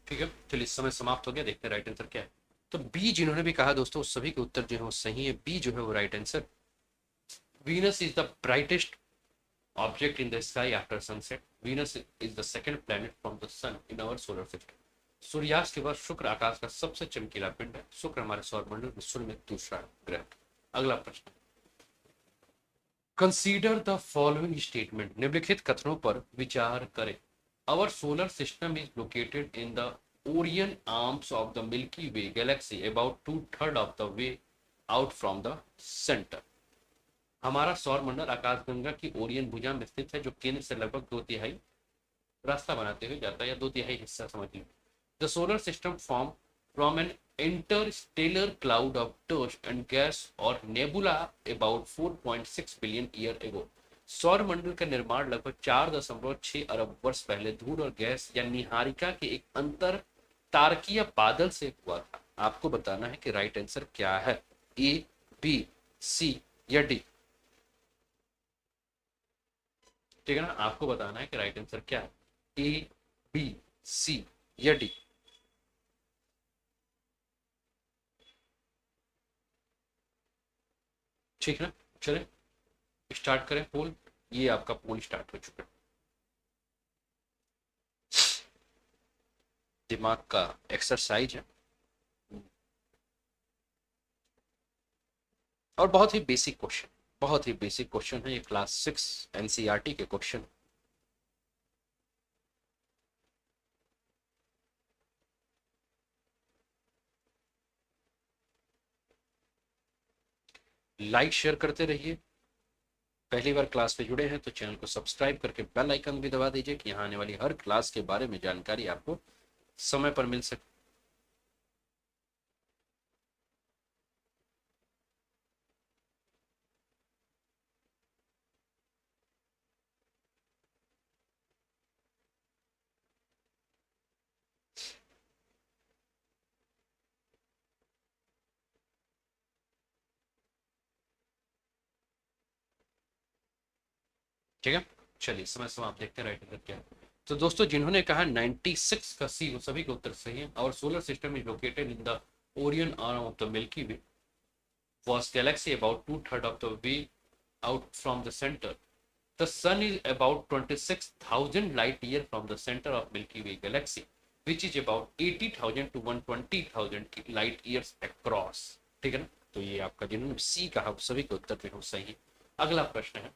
ठीक है, चलिए समय समाप्त हो गया, देखते हैं राइट आंसर क्या है। तो बी जिन्होंने भी कहा दोस्तों, सभी के उत्तर जो है वो सही है। बी जो है वो right answer. Venus is the brightest object in the sky after sunset. Venus is the second planet from the sun in our solar system. सूर्यास्त के बाद शुक्र आकाश का सबसे चमकीला पिंड है। शुक्र हमारे सौरमंडल में सूर्य में दूसरा ग्रह। अगला प्रश्न, कंसीडर द फॉलोइंग स्टेटमेंट। निम्नलिखित कथनों पर विचार करें। Our solar system is located in the Orion arms of the Milky Way galaxy, about 2/3 of the way out from the center. हमारा सौर मंडल आकाशगंगा की ओरियन भुजा में स्थित है, जो केंद्र से लगभग 2/3 रास्ता बनाते हुए जाता है, या 2/3 हिस्सा समझ लीजिए। The solar system form from an interstellar cloud of dust and gas or nebula about 4.6 billion year ago. सौर मंडल का निर्माण लगभग 4.6 अरब वर्ष पहले धूल और गैस या निहारिका के एक अंतर तारकीय बादल से हुआ था। आपको बताना है कि राइट आंसर क्या है, ए, बी, सी या डी। ठीक है ना, आपको बताना है कि राइट आंसर क्या है, ए, बी, सी या डी। ठीक है ना, चले स्टार्ट करें पोल। ये आपका पोल स्टार्ट हो चुका है। दिमाग का एक्सरसाइज है और बहुत ही बेसिक क्वेश्चन, बहुत ही बेसिक क्वेश्चन है ये। क्लास 6 एनसीईआरटी के क्वेश्चन। लाइक शेयर करते रहिए। पहली बार क्लास पे जुड़े हैं तो चैनल को सब्सक्राइब करके बेल आइकन भी दबा दीजिए कि यहाँ आने वाली हर क्लास के बारे में जानकारी आपको समय पर मिल सके। ठीक है, चलिए समय समाप्त, देखते हैं राइट आंसर क्या है। तो दोस्तों जिन्होंने कहा 96 का सी, वो सभी के उत्तर सही है। और solar system is located in the Orion arm of the Milky way was galaxy about 2/3 of the way out from the center. The sun is about 26,000 light year from the center of Milky Way galaxy, which is about 80,000 to 120,000 light years across. ठीक है ना, तो ये आपका जिन्होंने सी कहा सभी के उत्तर जो है सही है। अगला प्रश्न है,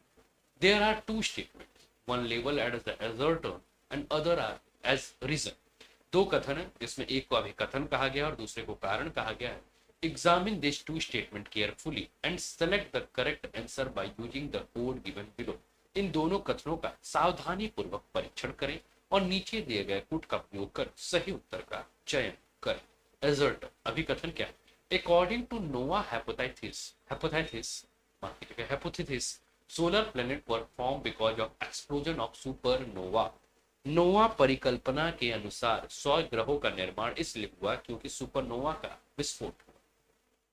there are two statements, one labeled as the assertion and other as reason. दो कथन है जिसमें एक को अभिकथन कहा गया और दूसरे को कारण कहा गया है। Examine these two statements carefully and select the correct answer by using the code given below. इन दोनों कथनों का सावधानी पूर्वक परीक्षण करें और नीचे दिए गए कोड का उपयोग कर सही उत्तर का चयन करें। Assert अभिकथन क्या है? According to Noah hypothesis, solar planet were formed because of explosion of supernova. नोवा परिकल्पना के अनुसार 100 ग्रहों का निर्माण इसलिए हुआ क्योंकि सुपरनोवा का विस्फोट।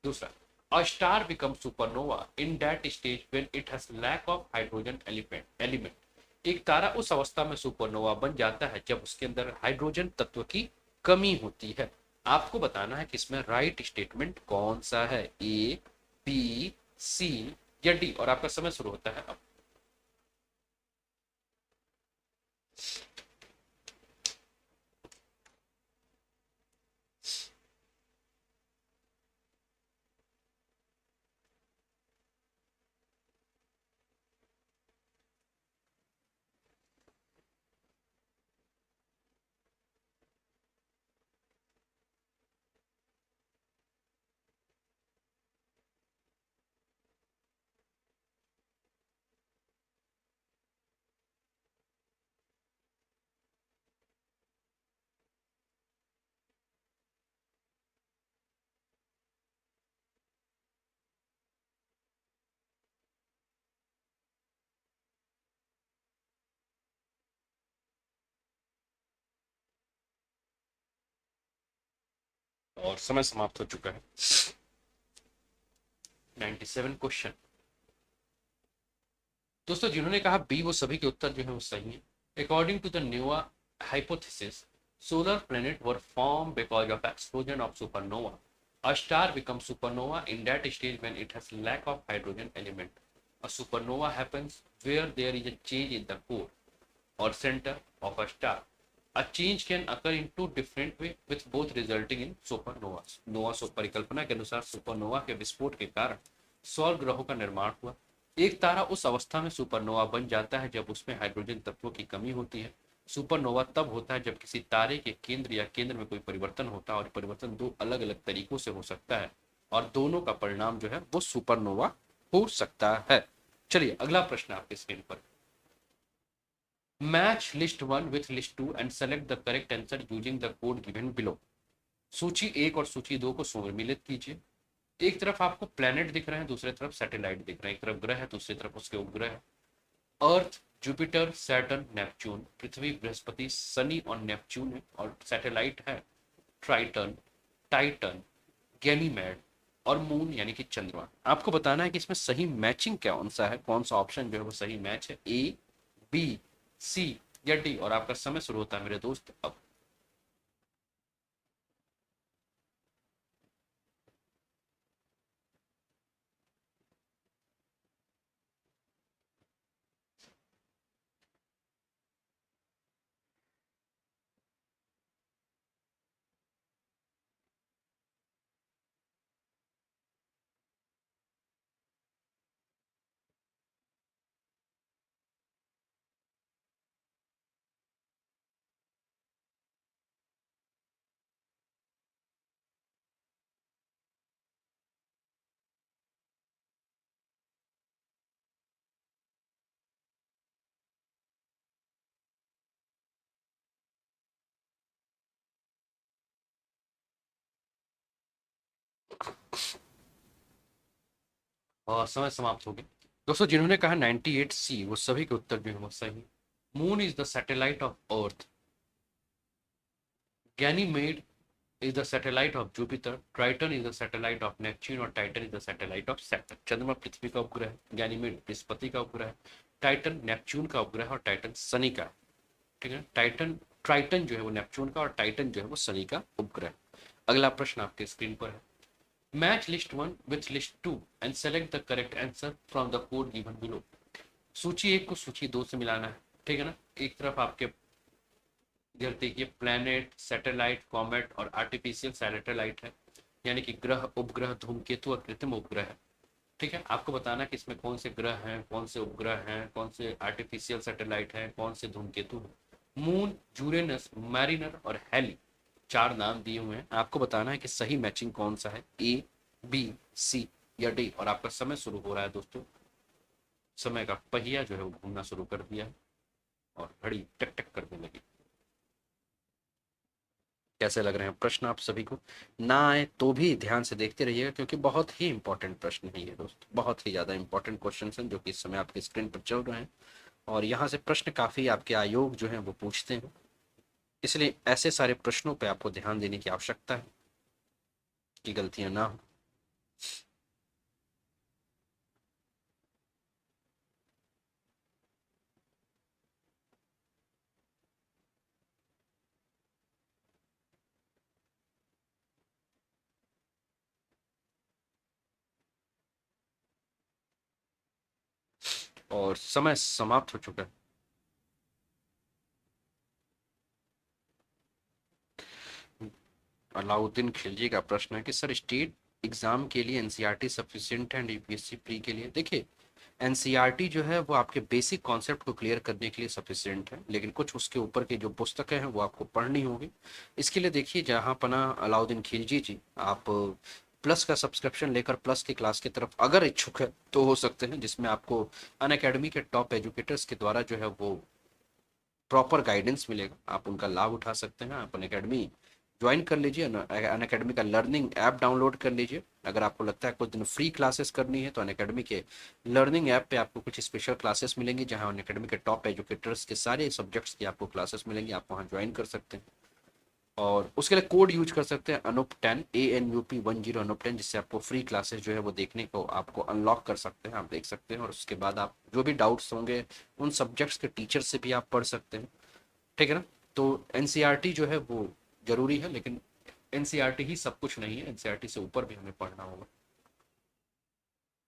दूसरा, a star becomes supernova in that stage when it has lack of hydrogen element। एक तारा उस अवस्था में सुपरनोवा बन जाता है जब उसके अंदर हाइड्रोजन तत्व की कमी होती है। आपको बताना है कि इसमें राइट स्टेटमेंट कौन सा है, ए, बी, सी या डी, और आपका समय शुरू होता है अब। और समय समाप्त हो चुका है। 97 क्वेश्चन। दोस्तों जिन्होंने कहा बी, वो सभी के उत्तर जो है वो सही है। अकॉर्डिंग टू द न्यूआ hypothesis, solar planet were formed because of explosion of supernova. A star becomes supernova in that stage when it has lack of hydrogen element. A supernova happens where there is a change in the core or center of a star. A change can occur in two different ways with both resulting in supernovas. नोवा परिकल्पना के अनुसार supernova के विस्फोट के कारण 100 ग्रहों का निर्माण हुआ। एक तारा उस अवस्था में सुपरनोवा बन जाता है जब उसमें हाइड्रोजन तत्वों की कमी होती है। सुपरनोवा तब होता है जब किसी तारे के केंद्र या केंद्र में कोई परिवर्तन होता है, और परिवर्तन दो अलग अलग तरीकों से हो सकता है, और दोनों का परिणाम जो है वो सुपरनोवा हो सकता है। चलिए अगला प्रश्न आपके स्क्रीन पर। Match list one with list two and select the correct answer using the code given below. सूची एक और सूची दो को सम्मिलित कीजिए। एक तरफ आपको प्लेनेट दिख रहे हैं, दूसरी तरफ सैटेलाइट दिख रहे हैं। एक तरफ ग्रह है, दूसरी तरफ उसके उपग्रह है। अर्थ, जुपिटर, सैटर्न, नेपच्यून। पृथ्वी, बृहस्पति, शनि और नेपच्यून है। और सैटेलाइट है ट्राइटन, टाइटन, गैनीमेड और मून यानी कि चंद्रमा। आपको बताना है कि इसमें सही मैचिंग कौन सा है, कौन सा ऑप्शन जो है वो सही मैच है, ए, बी, सी या डी, और आपका समय शुरू होता है मेरे दोस्त अब। और समय समाप्त हो गया। दोस्तों जिन्होंने कहा 98 सी, वो सभी के उत्तर जो है वो सही। Moon is the satellite of earth, Ganymede is the satellite of Jupiter, Triton is the satellite of Neptune और Titan is the satellite of Saturn। चंद्रमा पृथ्वी का उपग्रह है, गैनीमेड बृहस्पति का उपग्रह है, टाइटन नेपच्यून का उपग्रह है और टाइटन शनि का। ठीक है, ट्राइटन जो है वो नेपच्यून का और टाइटन जो है वो शनि का उपग्रह। अगला प्रश्न आपके स्क्रीन पर है। Match list one with list two and select the correct answer from the code given below. सूची एक को सूची दो से मिलाना है। ठीक है ना, एक तरफ आपके इधर देखिए प्लैनेट, सैटेलाइट, कॉमेट और आर्टिफिशियल सैटेलाइट है, यानी कि ग्रह, उपग्रह, धूमकेतु और कृत्रिम उपग्रह है। ठीक है, आपको बताना कि इसमें कौन से ग्रह हैं, कौन से उपग्रह हैं, कौन से आर्टिफिशियल सैटेलाइट हैं, कौन से धूमकेतु हैं। मून, यूरेनस, मैरिनर और हेली, चार नाम दिए हुए हैं। आपको बताना है कि सही मैचिंग कौन सा है, ए, बी, सी या डी, और आपका समय शुरू हो रहा है दोस्तों। समय का पहिया जो है वो घूमना शुरू कर दिया है और घड़ी टक टक करने लगी। कैसे लग रहे हैं प्रश्न आप सभी को? ना आए तो भी ध्यान से देखते रहिएगा, क्योंकि बहुत ही इंपॉर्टेंट प्रश्न है ये दोस्त, बहुत ही ज़्यादा इंपॉर्टेंट क्वेश्चन हैं जो कि इस समय आपकी स्क्रीन पर चल रहे हैं। और यहाँ से प्रश्न काफ़ी आपके आयोग जो हैं वो पूछते हैं, इसलिए ऐसे सारे प्रश्नों पे आपको ध्यान देने की आवश्यकता है कि गलतियां ना हो। और समय समाप्त हो चुका है। अलाउद्दीन खिलजी का प्रश्न है कि सर स्टेट एग्जाम के लिए एनसीईआरटी सफिशिएंट है यूपीएससी प्री के लिए? देखिए, एनसीईआरटी जो है वो आपके बेसिक कॉन्सेप्ट को क्लियर करने के लिए सफिशिएंट है, लेकिन कुछ उसके ऊपर की जो पुस्तकें हैं वो आपको पढ़नी होगी। इसके लिए देखिए, जहां पना अलाउद्दीन खिलजी जी, आप प्लस का सब्सक्रिप्शन लेकर प्लस की क्लास की तरफ अगर इच्छुक है तो हो सकते हैं, जिसमें आपको अन अकेडमी के टॉप एजुकेटर्स के द्वारा जो है वो प्रॉपर गाइडेंस मिलेगा, आप उनका लाभ उठा सकते हैं। आप अन अकेडमी ज्वाइन कर लीजिए, अन अकेडमी का लर्निंग ऐप डाउनलोड कर लीजिए। अगर आपको लगता है कुछ दिन फ्री क्लासेस करनी है तो अन अकेडमी के लर्निंग ऐप पे आपको कुछ स्पेशल क्लासेस मिलेंगी, जहां अन अकेडमी के टॉप एजुकेटर्स के सारे सब्जेक्ट्स की आपको क्लासेस मिलेंगी, आप वहां ज्वाइन कर सकते हैं। और उसके लिए कोड यूज कर सकते हैं अनुप 10, ANUP 10 अनुप 10, जिससे आपको फ्री क्लासेस जो है वो देखने को आपको अनलॉक कर सकते हैं, आप देख सकते हैं। और उसके बाद आप जो भी डाउट्स होंगे उन सब्जेक्ट्स के टीचर से भी आप पढ़ सकते हैं, ठीक है ना। तो एनसीईआरटी जो है वो जरूरी है, लेकिन एनसीईआरटी ही सब कुछ नहीं है, एनसीईआरटी से ऊपर भी हमें पढ़ना होगा।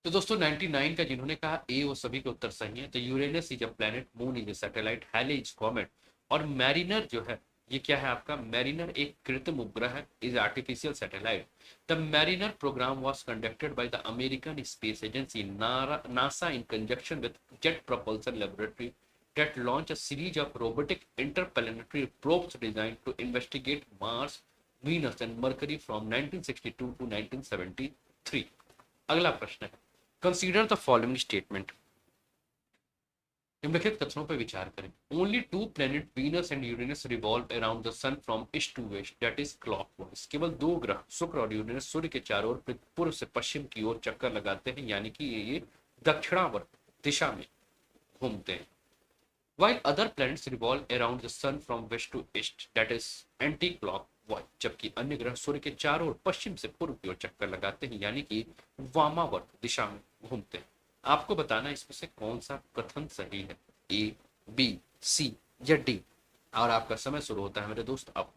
तो दोस्तों 99 का जिन्होंने कहा ए, वो सभी के उत्तर सही है। तो Uranus is a planet, moon is a satellite, हैले इज कॉमेट, और मैरिनर जो है ये क्या है आपका? मैरिनर एक कृत्रिम उपग्रह है, is artificial satellite. The Mariner program was conducted by the American space agency NASA in conjunction with jet propulsion laboratory that launched a series of robotic interplanetary probes designed to investigate Mars, Venus and Mercury from 1962 to 1973। अगला प्रश्न है, consider the following statement, निम्नलिखित कथनों पर विचार करें। Only two planet Venus and Uranus revolve around the sun from east to west, that is clockwise. केवल दो ग्रह शुक्र और यूरेनस सूर्य के चारों ओर पूर्व से पश्चिम की ओर चक्कर लगाते हैं, यानी कि ये दक्षिणावर्त दिशा में घूमते हैं। while other planets revolve around the sun from west to east, that is anti-clockwise, जबकि अन्य ग्रह सूर्य के चारों ओर पश्चिम से पूर्व की ओर चक्कर लगाते हैं, यानी कि वामावर्त दिशा में घूमते हैं। आपको बताना है इसमें से कौन सा कथन सही है, ए, बी, सी या डी। और आपका समय शुरू होता है मेरे दोस्त अब।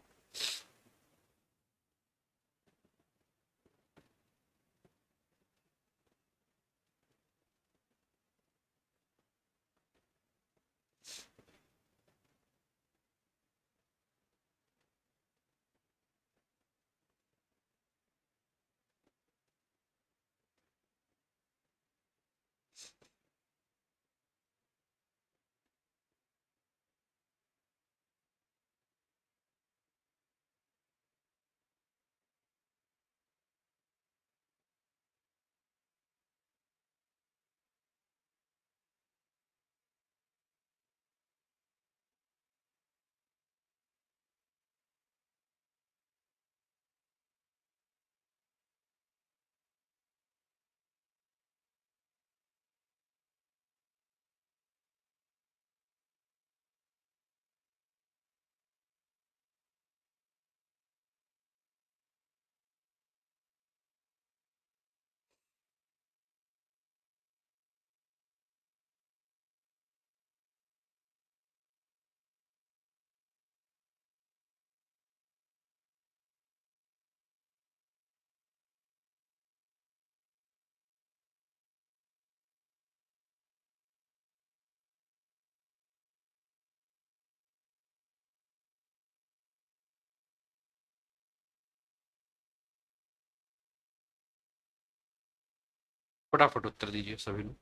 फटाफट उत्तर दीजिए सभी लोग।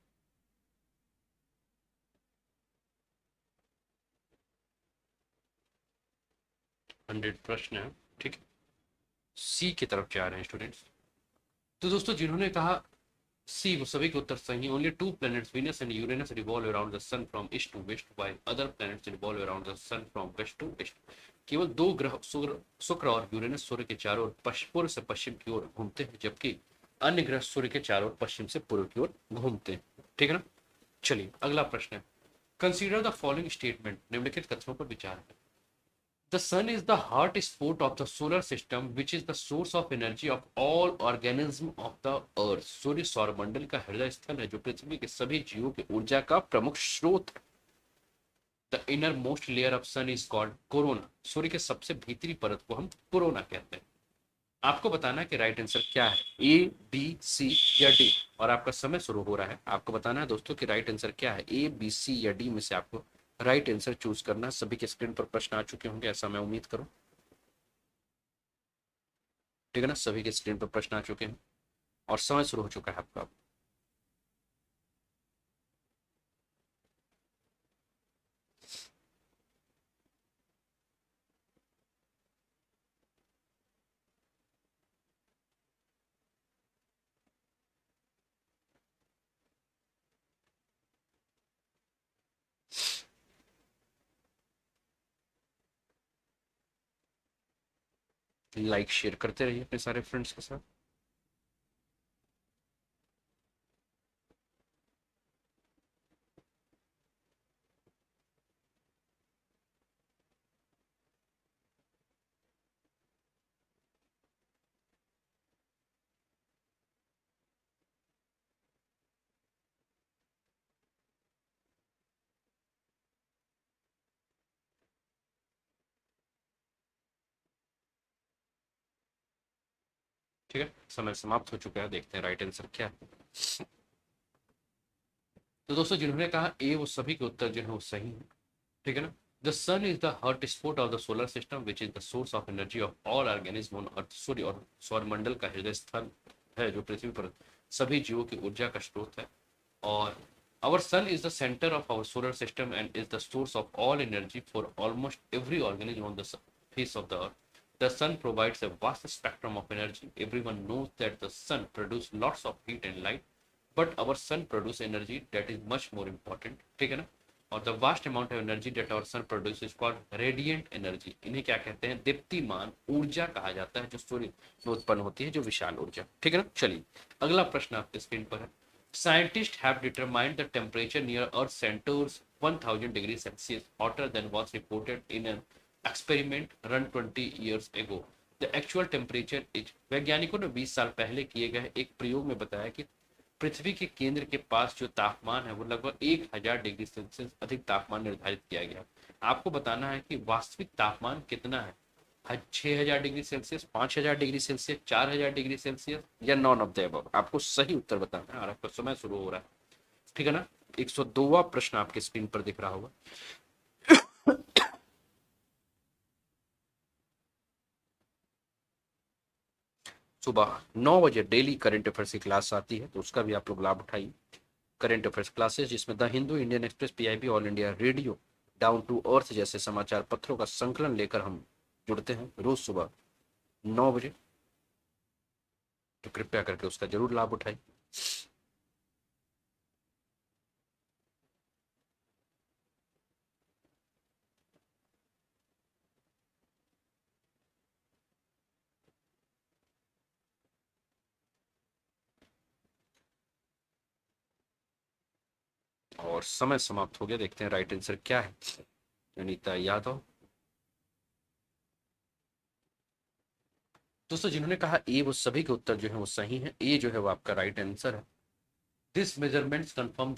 100 प्रश्न है, ठीक है। सी की तरफ जा रहे हैं स्टूडेंट्स। तो दोस्तों जिन्होंने कहा सी, वो सभी के उत्तर सही हैं। Only two planets Venus and Uranus revolve around the sun from east to west, while other planets revolve around the sun from west to east. केवल दो ग्रह शुक्र और यूरेनस सूर्य के चारों ओर पूर्व से पश्चिम की ओर घूमते हैं, जबकि अन्य ग्रह सूर्य के चारों ओर पश्चिम से पूर्व की ओर घूमते हैं, ठीक है ना। चलिए अगला प्रश्न है, कंसीडर द फॉलोइंग स्टेटमेंट, निम्नलिखित कथनों पर विचार करें। The sun is the heart spot of the solar system, which is the source of energy of all organisms of the earth. सूर्य सौरमंडल का हृदय स्थल है जो पृथ्वी के सभी जीवों की ऊर्जा का प्रमुख स्रोत है। The innermost layer of sun is called corona. सूर्य के सबसे भीतरी परत को हम कोरोना कहते हैं। आपको बताना है कि राइट आंसर क्या है, ए, बी, सी या डी, और आपका समय शुरू हो रहा है। आपको बताना है दोस्तों कि राइट आंसर क्या है, ए, बी, सी या डी में से आपको राइट आंसर चूज करना। सभी के स्क्रीन पर प्रश्न आ चुके होंगे, ऐसा मैं उम्मीद करूं। ठीक है ना, सभी के स्क्रीन पर प्रश्न आ चुके हैं और समय शुरू हो चुका है आपका। लाइक शेयर करते रहिए अपने सारे फ्रेंड्स के साथ। ठीक है, समय समाप्त हो चुका है, देखते हैं राइट आंसर क्या है। तो दोस्तों जिन्होंने कहा ए, वो सभी के उत्तर जो है वो सही है। ठीक है ना। The sun is the hot spot of the solar system which is the source of energy of all organism on earth. सूर्य और सौरमंडल का हृदय स्थल है जो पृथ्वी पर सभी जीवों की ऊर्जा का स्रोत है। और our sun is the center of our solar system and is the source of all energy for almost every organism on the face of the earth. The sun provides a vast spectrum of energy. Everyone knows that the sun produces lots of heat and light, but our sun produces energy that is much more important. ठीक है ना। और the vast amount of energy that our sun produce is called radiant energy. इन्हें क्या कहते हैं, दीप्तिमान ऊर्जा कहा जाता है जो सूर्य में उत्पन्न होती है, जो विशाल ऊर्जा। ठीक है ना। चलिए अगला प्रश्न आपके स्क्रीन पर है। Scientists have determined the temperature near Earth centers 1000 degrees Celsius hotter than was reported in an experiment run 20 years ago. The actual temperature is, वैज्ञानिकों ने 20 साल पहले किए गए एक प्रयोग में बताया कि पृथ्वी के केंद्र के पास जो तापमान है वो लगभग 1000 डिग्री सेल्सियस अधिक तापमान निर्धारित किया गया। आपको बताना है कि वास्तविक तापमान कितना है, 6000 degree Celsius, 5000 degree Celsius, 4000 degree Celsius या नॉन ऑफ द अबव। आपको सही उत्तर बताना है और आपका समय शुरू हो रहा है। ठीक है ना। 102वां प्रश्न आपके स्क्रीन पर दिख रहा होगा। सुबह 9 बजे डेली करंट अफेयर्स की क्लास आती है, तो उसका भी आप लोग लाभ उठाइए। करंट अफेयर्स क्लासेस जिसमें the Hindu, Indian Express, PIB, All India Radio, Down to Earth जैसे समाचार पत्रों का संकलन लेकर हम जुड़ते हैं रोज सुबह 9 बजे। तो कृपया करके उसका जरूर लाभ उठाइए। और समय समाप्त हो गया, देखते हैं राइट आंसर क्या है। अनीता यादव। दोस्तों जिन्होंने कहा ए, वो सभी के उत्तर जो है वो सही है। ए जो है वो आपका राइट आंसर है। This measurements confirm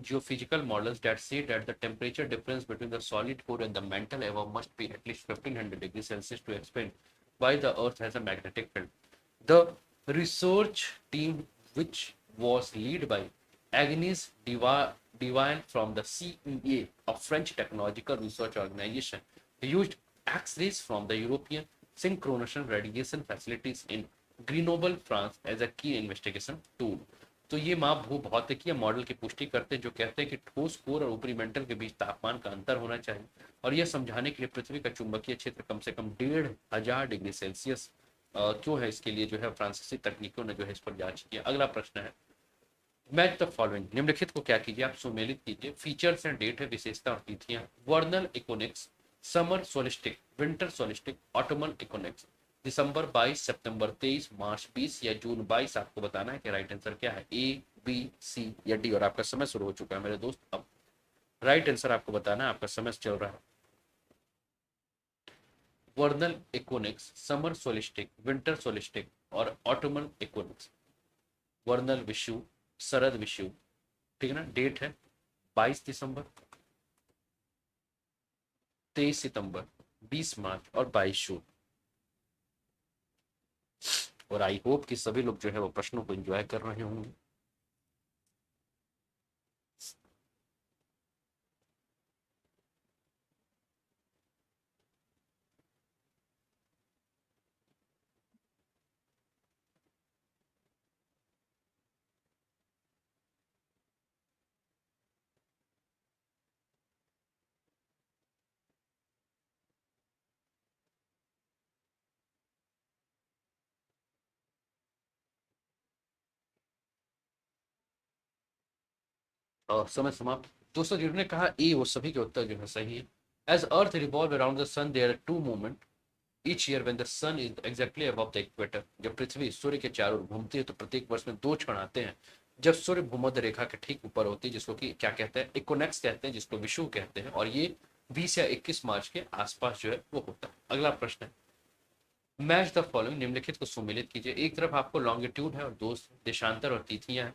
geophysical models that say that the temperature difference between the solid core and the mantle above must be at least 1500 degrees Celsius to explain why the earth has a magnetic field. The research team, which was led by Agnes Devine from the CEA, a French technological research organization, used X-rays from the European synchronous radiation facilities in Grenoble, France as a key investigation tool. तो ये माप भू भौतिकीय model की पुष्टि करते हैं जो कहते हैं कि ठोस कोर और ऊपरी मेंटल के बीच तापमान का अंतर होना चाहिए, और यह समझाने के लिए पृथ्वी का चुंबकीय क्षेत्र कम से कम 1500 डिग्री सेल्सियस क्यों है, इसके लिए जो है फ्रांसीसी तकनीकों ने जो है इस पर जांच की। अगला प्रश्न है, मैच द फॉलोइंग, निम्नलिखित को क्या कीजिए, आप सुमेलित कीजिए। फीचर्स एंड डेट है, विशेषता और तिथियां, वर्नल इकोनिक्स, समर सोलिस्टिक, विंटर सोलिस्टिक, ऑटोमन इकोनिक्स, दिसंबर 22, सितंबर 23, मार्च 20 या जून 22। आपको बताना है कि राइट आंसर क्या है, ए, बी, सी या डी, और आपका समय शुरू हो चुका है मेरे दोस्त। अब राइट आंसर आपको बताना है, आपका समय चल रहा है। वर्नल इक्विनॉक्स, समर सोलिस्टिक, विंटर सोलिस्टिक और ऑटोमल इक्विनॉक्स। वर्नल विषुव, शरद विषुव, ठीक है ना। डेट है 22 दिसंबर, 23 सितंबर, 20 मार्च और 22 जून। और आई होप कि सभी लोग जो है वो प्रश्नों को एंजॉय कर रहे होंगे। और समय समाप्त। दोस्तों जिन्होंने कहा ए, वो सभी के उत्तर जो है सही है। As earth revolve around the sun there are two moment each year when the sun is exactly above the equator. जब पृथ्वी सूर्य के चारों ओर घूमती है तो प्रत्येक वर्ष में दो क्षण आते हैं जब सूर्य भूमध्य रेखा के ठीक ऊपर होती है, जिसको कि क्या कहते हैं, इक्विनॉक्स कहते हैं, जिसको विषुव कहते हैं। और ये 20 या 21 मार्च के आसपास जो है वो होता है। अगला प्रश्न है, मैच द फॉलोइंग, निम्नलिखित को सुमेलित कीजिए। एक तरफ आपको लॉन्गिट्यूड है और दो देशांतर और तिथियां हैं।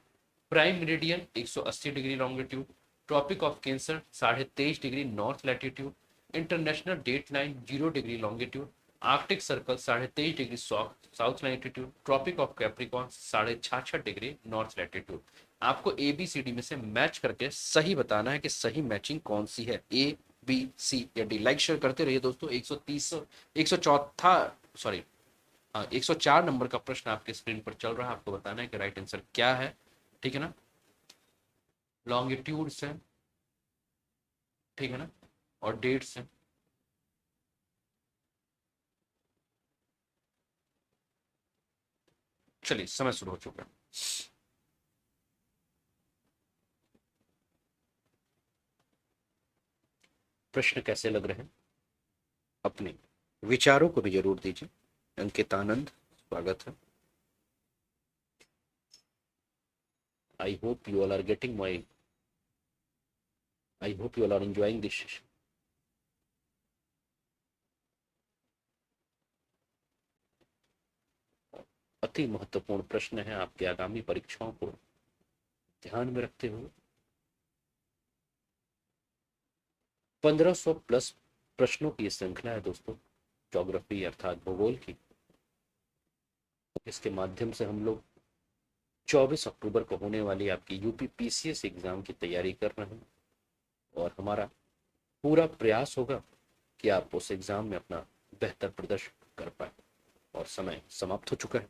Prime Meridian 180 degree longitude, Tropic of Cancer 23.5 degree north latitude, International Date Line 0 degree longitude, Arctic Circle 23.5 degree south latitude, Tropic of Capricorn 66.5 degree north latitude. आपको ए बी सी डी में से मैच करके सही बताना है कि सही matching कौन सी है, ए बी सी या डी। लाइक शेयर करते रहिए दोस्तों। 130 104 सॉरी 104 नंबर का प्रश्न आपके स्क्रीन पर चल रहा है, आपको बताना है कि राइट आंसर क्या है, ठीक है ना। लॉन्गिट्यूड्स है, ठीक है ना, और डेट्स है। चलिए समय शुरू हो चुका है। प्रश्न कैसे लग रहे हैं, अपने विचारों को भी जरूर दीजिए। अंकितानंद, स्वागत है। I hope you all are getting my, I hope you all are enjoying this session. अति महत्वपूर्ण प्रश्न है आपके आगामी परीक्षाओं को ध्यान में रखते हुए। 1500 प्लस प्रश्नों की श्रृंखला है दोस्तों, ज्योग्राफी अर्थात भूगोल की। इसके माध्यम से हम लोग 24 अक्टूबर को होने वाली आपकी यूपी पीसीएस एग्जाम की तैयारी कर रहे हैं। और हमारा पूरा प्रयास होगा कि आप उस एग्जाम में अपना बेहतर प्रदर्शन कर पाए। और समय समाप्त हो चुका है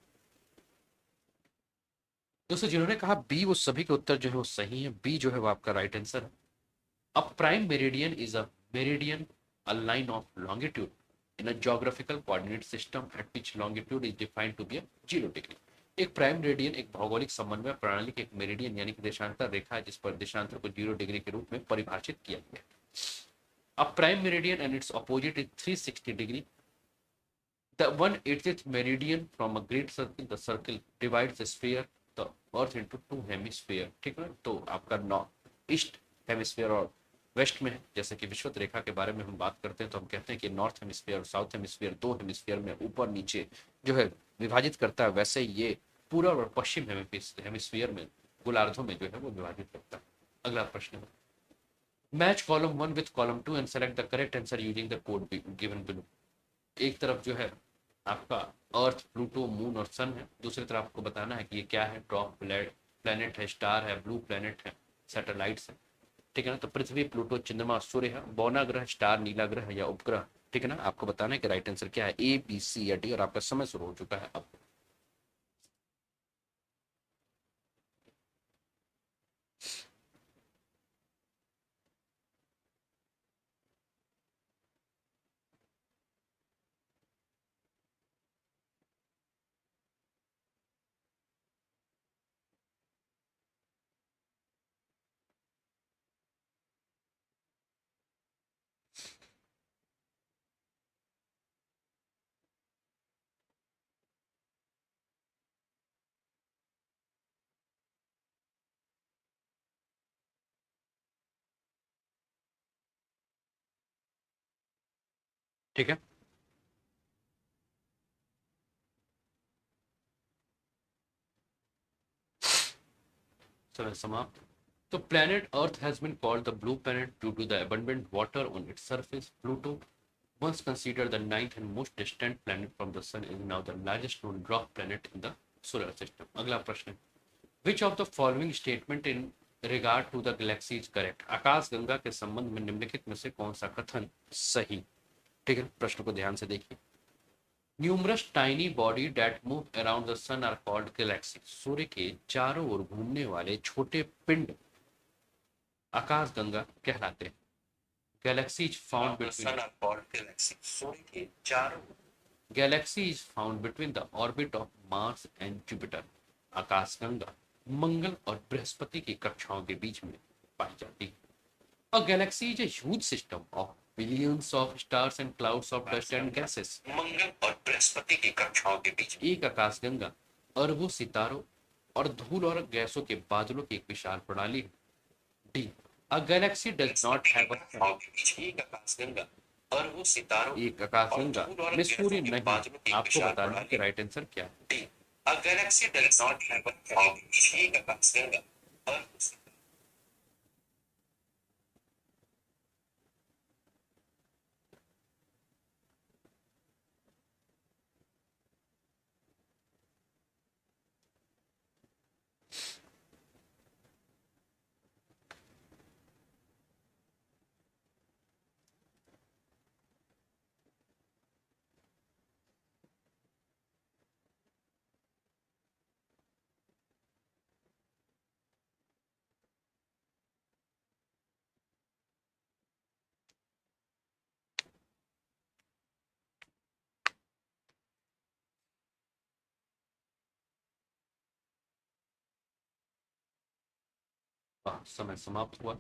दोस्तों। जिन्होंने कहा बी, वो सभी के उत्तर जो है वो सही है। बी जो है वो आपका राइट आंसर है। A prime meridian is a meridian, a line of longitude in a geographical coordinate system at which longitude is defined to be a 0 degree. एक प्राइम मेरिडियन एक भौगोलिक समन्वय प्रणाली के एक मेरिडियन यानी कि देशांतर रेखा है जिस पर देशांतर को 0 डिग्री के रूप में परिभाषित किया गया है। A prime meridian and its opposite is 360 degree. The 180th meridian from a great circle, the circle divides the sphere, the earth into two hemisphere, ठीक है। तो आपका नॉर्थ ईस्ट हेमिस्फीयर और वेस्ट में है। जैसे कि विश्वत रेखा के बारे में हम बात करते हैं तो हम कहते हैं कि नॉर्थ हेमिस्फीयर और साउथ हेमिस्फीयर दो हेमिस्फीयर में ऊपर नीचे जो है विभाजित करता है, वैसे ये पूर्व और पश्चिम हेमिस्फीयर में गोलार्धों में जो है वो विभाजित करता है। अगला प्रश्न है, match column one with column to and select the correct answer using the code given below. एक तरफ जो है आपका अर्थ, प्लूटो, मून और सन है। दूसरी तरफ आपको बताना है कि ये क्या है, ड्रॉप प्लेनेट है, स्टार है, ब्लू प्लेनेट है, सैटेलाइट्स है, ठीक है ना। तो पृथ्वी, प्लूटो, चंद्रमा, सूर्य है, बौना ग्रह, स्टार, नीला ग्रह या उपग्रह, ठीक है ना। आपको बताना है कि राइट आंसर क्या है, ए बी सी या डी। और आपका समय शुरू हो चुका है अब। ठीक है, समय समाप्त। तो planet Earth has been called the blue planet due to the abundant water on its surface. Pluto, once considered the ninth and most distant planet from the sun, is now the largest known dwarf planet in the solar system. अगला प्रश्न, which of the following statement in regard to the galaxy is correct? आकाश गंगा के संबंध में निम्नलिखित में से कौन सा कथन सही? ठीक है, प्रश्न को ध्यान से देखिए। Numerous tiny body that move around the sun are called galaxy. सूर्य के चारों ओर घूमने वाले छोटे पिंड आकाश गंगा कहलाते हैं। गैलेक्सी इज फाउंड बिटवीन सूर्य के चारों galaxy is found between the orbit of Mars and Jupiter. आकाश गंगा मंगल और बृहस्पति की कक्षाओं के बीच में पाई जाती है। A galaxy is a huge system of billions of stars and clouds of dust and gases. मंगल और बृहस्पति की कक्षाओं के बीच एक आकाशगंगा अरबों सितारों और धूल और गैसों के बादलों की एक विशाल प्रणाली है। D, A galaxy does not have a sun. एक आकाशगंगा अरबों सितारों एक आकाशगंगा में सूर्य नहीं। आपको बताना कि राइट आंसर क्या है। D, A galaxy does not have a sun. एक आकाशगंगा अरबों 5 समय समाप्त हुआ।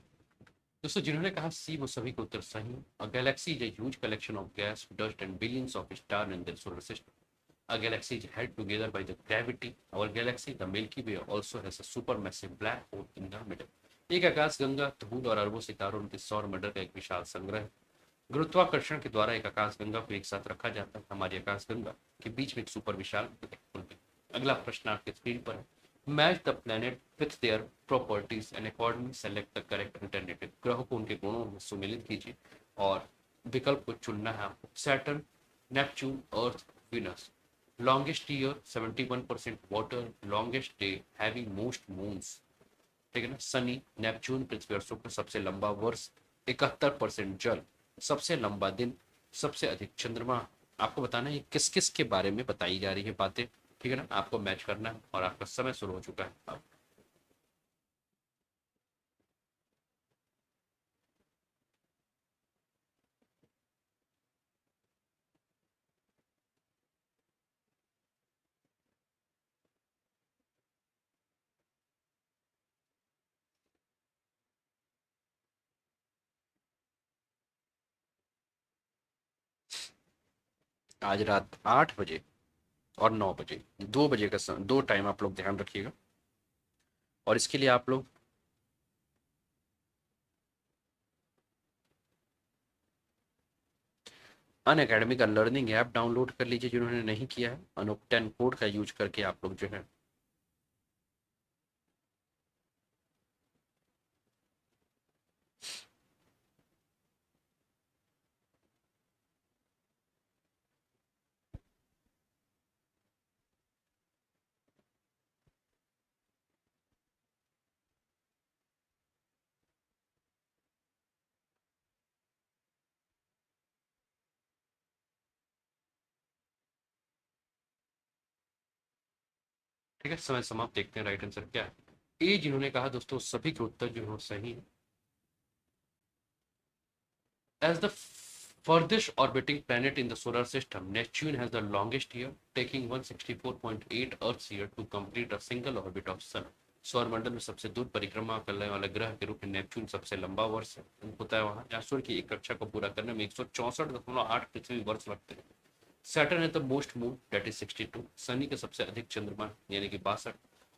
दोस्तों जिन्होंने कहा सी वो सभी को उत्तर सही। A galaxy is a huge collection of gas dust and billions of star in the solar system. A galaxy is held together by the gravity. Our galaxy, the Milky Way, also has a supermassive black hole in the middle. एक आकाश गंगा धूल और अरबों सितारों के सौर मंडल का एक विशाल संग्रह है। गुरुत्वाकर्षण के द्वारा एक आकाश गंगा को एक साथ रखा जाता है। हमारी आकाश गंगा के बीच में एक सुपर विशाल पुल है। अगला प्रश्न आपके स्क्रीन पर है। Match the planet with their properties and accordingly select the correct alternative. ग्रहों को उनके गुणों में सुमेलित कीजिए और विकल्प को चुनना है आपको। Saturn, Neptune, earth, Venus. Longest year 71% water, longest day having most moons. ठीक है ना। सनी, नेपच्यून, पृथ्वी और शुक्र। सबसे लंबा वर्ष 71% जल, सबसे लंबा दिन, सबसे अधिक चंद्रमा। आपको बताना है किस किस के बारे में बताई जा रही है बातें। ठीक है ना, आपको मैच करना है और आपका समय शुरू हो चुका है अब। आज रात 8 बजे और 9 बजे, 2 बजे का दो टाइम आप लोग ध्यान रखिएगा। और इसके लिए आप लोग अन अकेडमी का लर्निंग ऐप डाउनलोड कर लीजिए जिन्होंने नहीं किया है। अनोप 10 कोड का यूज करके आप लोग जो है ठीक है। समय समाप्त। देखते हैं राइट आंसर क्या है। ए जिन्होंने कहा दोस्तों सभी के उत्तर जो है सही है। As the furthest orbiting planet in the solar system, Neptune has the longest year, taking 164.8 Earth's year to complete a single orbit of Sun. सौरमंडल में सबसे दूर परिक्रमा करने वाला ग्रह के रूप में नेपच्यून सबसे लंबा वर्ष होता है वहां, जहाँ सूर्य की एक कक्षा को पूरा करने में 164.8 पृथ्वी वर्ष लगते हैं। सैटर्न है the most moon that is 62। शनि के सबसे अधिक चंद्रमा यानी कि 62।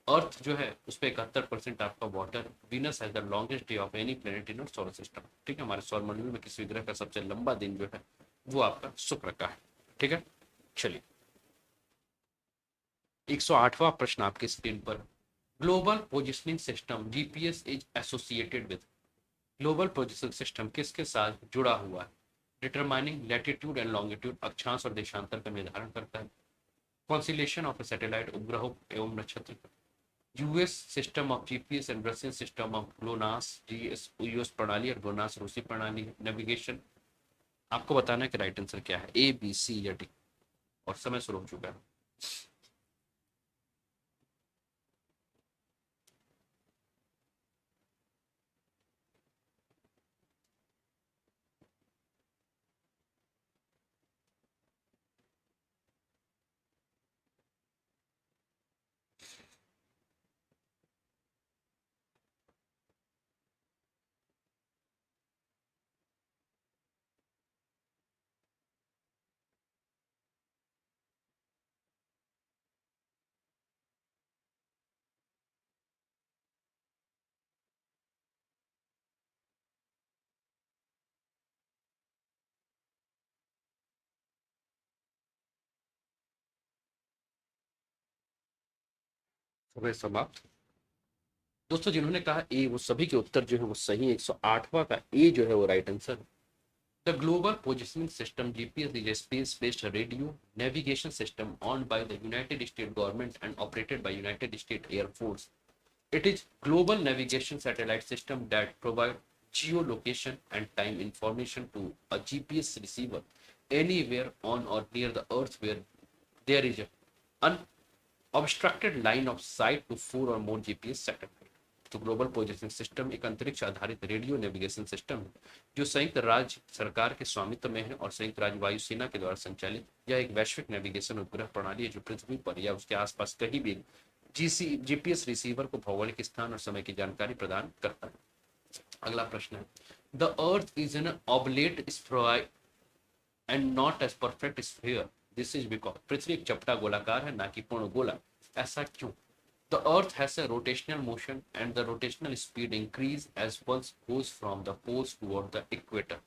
अर्थ जो है उस पर 71% आपका वाटर। वीनस है the longest day of any planet in solar system. ठीक है, हमारे सौरमंडल में किसी ग्रह का सबसे लंबा दिन जो है वो आपका शुक्र का है। ठीक है, चलिए 108वां प्रश्न आपके स्क्रीन पर। Global positioning system GPS is associated with. Global positioning system किसके साथ जुड़ा हुआ है? डिटरमाइनिंग लैटिट्यूड एंड लॉन्गिट्यूड, अक्षांश और देशांतर का निर्धारण करता है। कॉन्सिलेशन ऑफ ए सैटेलाइट, उपग्रहों एवं नक्षत्र। US system of GPS and Russian system of GLONASS, GS US प्रणाली और ग्लोनास रूसी प्रणाली। नेविगेशन। आपको बताना है कि राइट आंसर क्या है, ए बी सी या डी। और समय शुरू हो चुका है। समय समाप्त। दोस्तों जिन्होंने कहा ए, वो सभी के उत्तर जो है वो सही है। 108वां का ए जो है वो राइट आंसर है। The global positioning system GPS is a space based radio navigation system owned by the United States government and operated by United States Air Force. It is global navigation satellite system that provide geolocation and time information to a GPS receiver anywhere on or near the earth where there is an obstructed line of sight to 4 or more GPS satellite. तो global positioning system एक अंतरिक्ष आधारित radio navigation system है जो संयुक्त राज्य सरकार के स्वामित्व में है और संयुक्त राज्य वायुसेना के द्वारा संचालित। यह एक वैश्विक नेविगेशन उपग्रह प्रणाली है जो पृथ्वी पर या उसके आसपास कहीं भी जीपीएस रिसीवर को भौगोलिक स्थान और समय की जानकारी प्रदान करता है। अगला प्रश्न है, the earth is an oblate sphere and not as perfect sphere, this is because. पृथ्वी एक चपटा गोलाकार है ना कि पूर्ण गोला, ऐसा क्यों? The Earth has a rotational motion and the rotational speed increase as one goes from the poles toward the equator.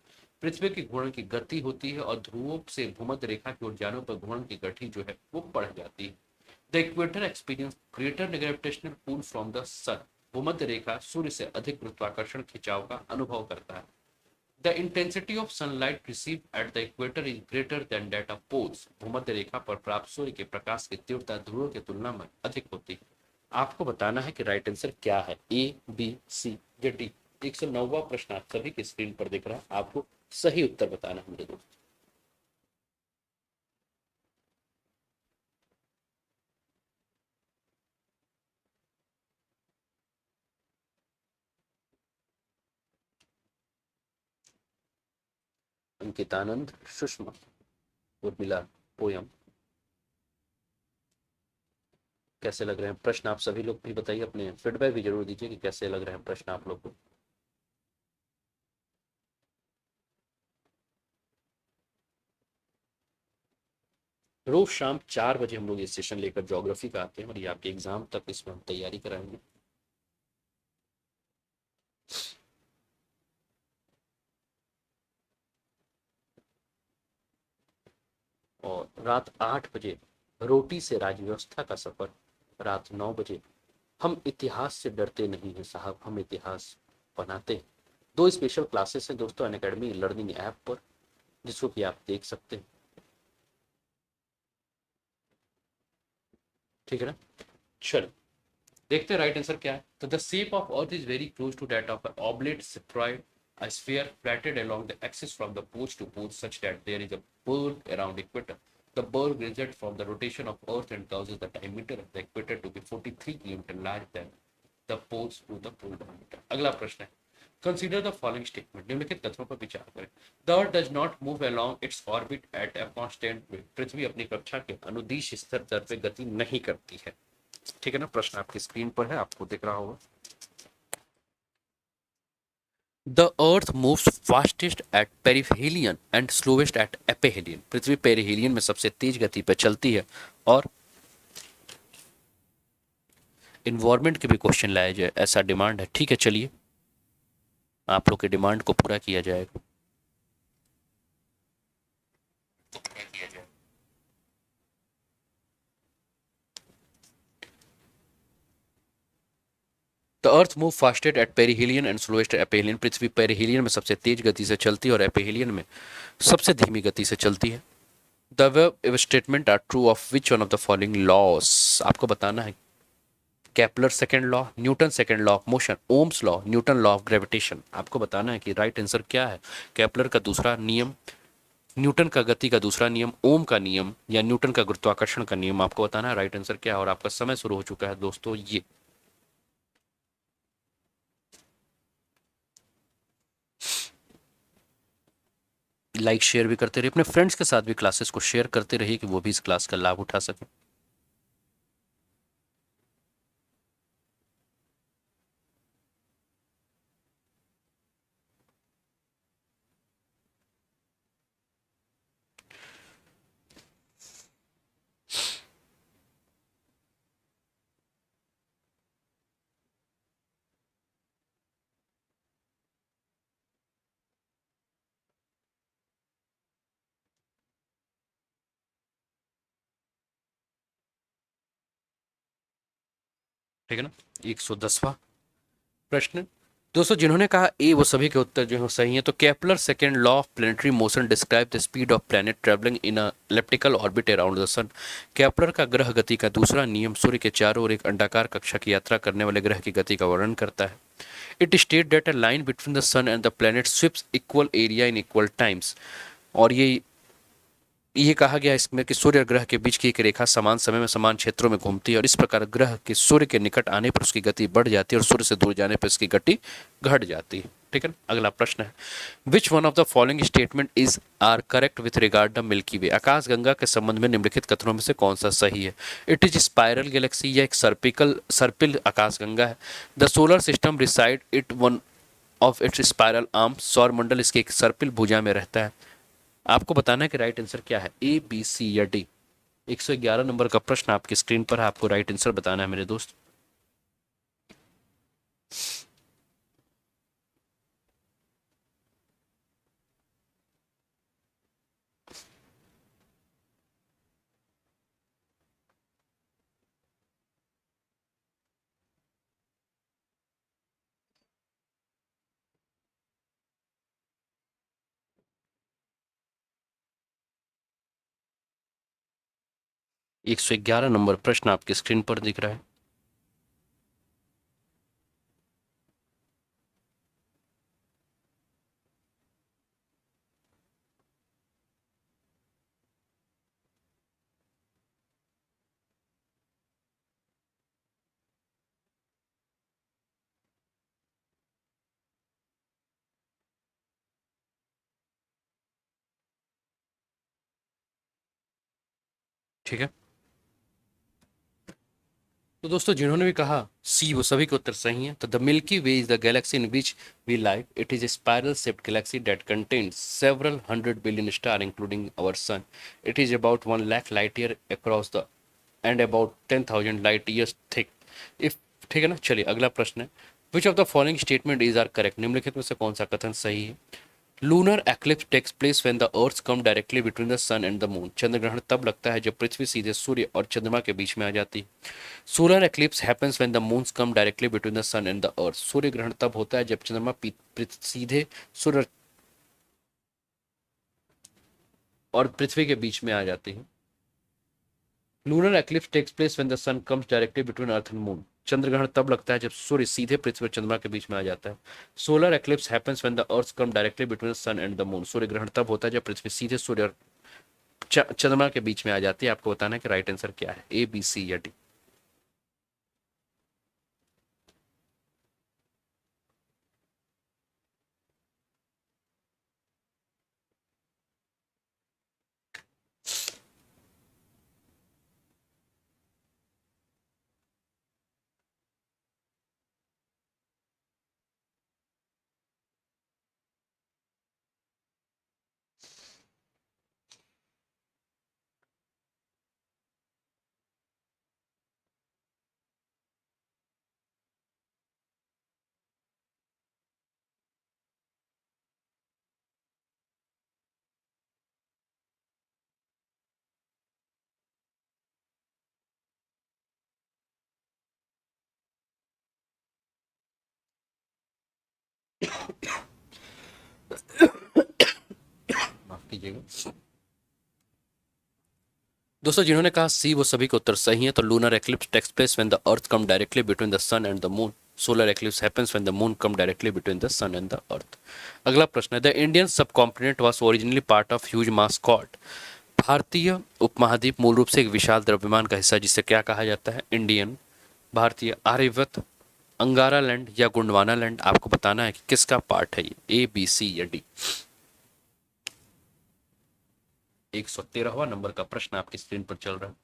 पृथ्वी की घूर्णन की गति होती है और ध्रुवों से भूमध्य रेखा की ओर जाने पर घूर्णन की गति जो है वो बढ़ जाती है। The equator experience greater gravitational pull from the sun. भूमध्य रेखा सूर्य से अधिक गुरुत्वाकर्षण खिंचाव का अनुभव करता है। The intensity of sunlight receive at the equator is greater than that of poles. भूमध्य रेखा पर प्राप्त सूर्य के प्रकाश की तीव्रता ध्रुवों की तुलना में अधिक होती है। आपको बताना है कि राइट आंसर क्या है, ए बी सी या डी। 109वां प्रश्न आप सभी के स्क्रीन पर दिख रहा है, आपको सही उत्तर बताना है मेरे दोस्त। अंकितानंद, सुषमा, उर्मिला, पोयम, कैसे लग रहे हैं प्रश्न? आप सभी लोग भी बताइए, अपने फीडबैक भी जरूर दीजिए कि कैसे लग रहे हैं प्रश्न आप लोग को। रोज शाम 4 बजे हम लोग ये सेशन लेकर ज्योग्राफी का आते हैं और ये आपके एग्जाम तक इसमें हम तैयारी कराएंगे। और रात 8 बजे रोटी से राजव्यवस्था का सफर। रात 9 बजे हम इतिहास से डरते नहीं हैं साहब, हम इतिहास बनाते हैं। 2 स्पेशल क्लासेस हैं दोस्तों अनअकैडमी लर्निंग ऐप पर, जिसको कि आप देख सकते हैं। ठीक है ना, चलो देखते हैं राइट आंसर क्या है। तो the shape of earth is very close to that of oblate spheroid, a sphere flattened along the axis from the poles to poles such that there is a bulb around equator. The bulb results from the rotation of Earth and causes the diameter of the equator to be 43 km larger than the poles to the pole diameter. अगला प्रश्न है, consider the following statement. निम्नलिखित तथ्यों पर विचार करें। The earth does not move along its orbit at a constant rate. पृथ्वी अपनी कक्षा के अनुदिश स्थिर दर पे गति नहीं करती है। ठीक है ना, प्रश्न आपकी स्क्रीन पर है, आपको दिख रहा होगा। The earth moves fastest at perihelion and slowest at aphelion. पृथ्वी पेरिहेलियन में सबसे तेज गति पर चलती है। और इन्वायरमेंट के भी क्वेश्चन लाया जाए ऐसा डिमांड है। ठीक है, चलिए आप लोग के डिमांड को पूरा किया जाएगा। The earth move fastest at perihelion and slowest aphelion, पृथ्वी पेरिहिलियन में सबसे तेज गति से चलती है और एपेहिलियन में सबसे धीमी गति से चलती है। The above statement are true of which one of the following laws, आपको बताना है। Kepler second law, Newton second law of motion, Ohm's law, Newton law of gravitation. आपको बताना है कि राइट आंसर क्या है। केपलर का दूसरा नियम, न्यूटन का गति का दूसरा नियम, ओम का नियम या न्यूटन का गुरुत्वाकर्षण का नियम। आपको बताना है राइट आंसर क्या है। और आपका समय शुरू हो चुका है दोस्तों। ये लाइक शेयर भी करते रहिए, अपने फ्रेंड्स के साथ भी क्लासेस को शेयर करते रहिए कि वो भी इस क्लास का लाभ उठा सके। ठीक है ना। 110वां प्रश्न, दोस्तों जिन्होंने कहा ए वो सभी के उत्तर जो है सही है। तो Kepler second law of planetary motion describe the speed of planet travelling in a elliptical orbit around the sun. Kepler का ग्रह गति का दूसरा नियम सूर्य के चारों ओर एक अंडाकार कक्षा की यात्रा करने वाले ग्रह की गति का वर्णन करता है। It state that a line between the sun and the planet sweeps equal area in equal times. और ये कहा गया इसमें कि सूर्य और ग्रह के बीच की एक रेखा समान समय में समान क्षेत्रों में घूमती है और इस प्रकार ग्रह के सूर्य के निकट आने पर उसकी गति बढ़ जाती है और सूर्य से दूर जाने पर इसकी गति घट जाती है। ठीक है ना। अगला प्रश्न है, which one of the following statement is are correct with regard the Milky Way. आकाश गंगा के संबंध में निम्नलिखित कथनों में से कौन सा सही है। इट इज स्पाइरल गैलेक्सी, या एक सर्पिल आकाश गंगा है। The solar system reside it one of its spiral arm, सौर मंडल इसकी एक सर्पिल भुजा में रहता है। आपको बताना है कि राइट आंसर क्या है, ए बी सी या डी। 111 नंबर का प्रश्न आपकी स्क्रीन पर है, आपको राइट आंसर बताना है मेरे दोस्त। एक सौ ग्यारह नंबर प्रश्न आपकी स्क्रीन पर दिख रहा है। ठीक है। तो दोस्तों जिन्होंने भी कहा सी वो सभी के उत्तर सही हैं। तो the Milky Way is the galaxy in which we live. It is a spiral shaped galaxy that contains several hundred billion star including our sun. It is about 1 lakh light year across the and about 10,000 light years thick. If ठीक है ना। चलिए अगला प्रश्न है, which of the following statement is are correct. निम्नलिखित में से कौन सा कथन सही है। Lunar eclipse takes place when the earth come directly between the sun and the moon. चंद्र ग्रहण तब लगता है जब पृथ्वी सीधे सूर्य और चंद्रमा के बीच में आ जाती है। Solar eclipse happens when the moons come directly between the sun and the earth. सूर्य ग्रहण तब होता है जब चंद्रमा सीधे सूर्य और पृथ्वी के बीच में आ जाती है। Lunar eclipse takes place when the sun comes directly between earth and moon. चंद्र ग्रहण तब लगता है जब सूर्य सीधे पृथ्वी और चंद्रमा के बीच में आ जाता है। Solar eclipse happens when the earth come directly between the sun and the moon. सूर्य ग्रहण तब होता है जब पृथ्वी सीधे सूर्य और चंद्रमा के बीच में आ जाती है। आपको बताना है कि राइट आंसर क्या है, ए बी सी या डी। दोस्तों जिन्होंने कहा सी वो सभी के उत्तर सही है। तो lunar eclipse takes place when the earth come directly between the sun and the moon. Solar eclipse happens when the moon come directly between the sun and the earth. अगला प्रश्न है the Indian subcontinent was originally part of huge mass called. भारतीय उपमहाद्वीप मूल रूप से एक विशाल द्रव्यमान का हिस्सा जिसे क्या कहा जाता है? इंडियन, भारतीय, आर्यव्रत, अंगारा लैंड या गोंडवाना लैंड। आपको बताना है कि किसका पार्ट है ये, ए बी सी या डी। 113वां नंबर का प्रश्न आपकी स्क्रीन पर चल रहा है।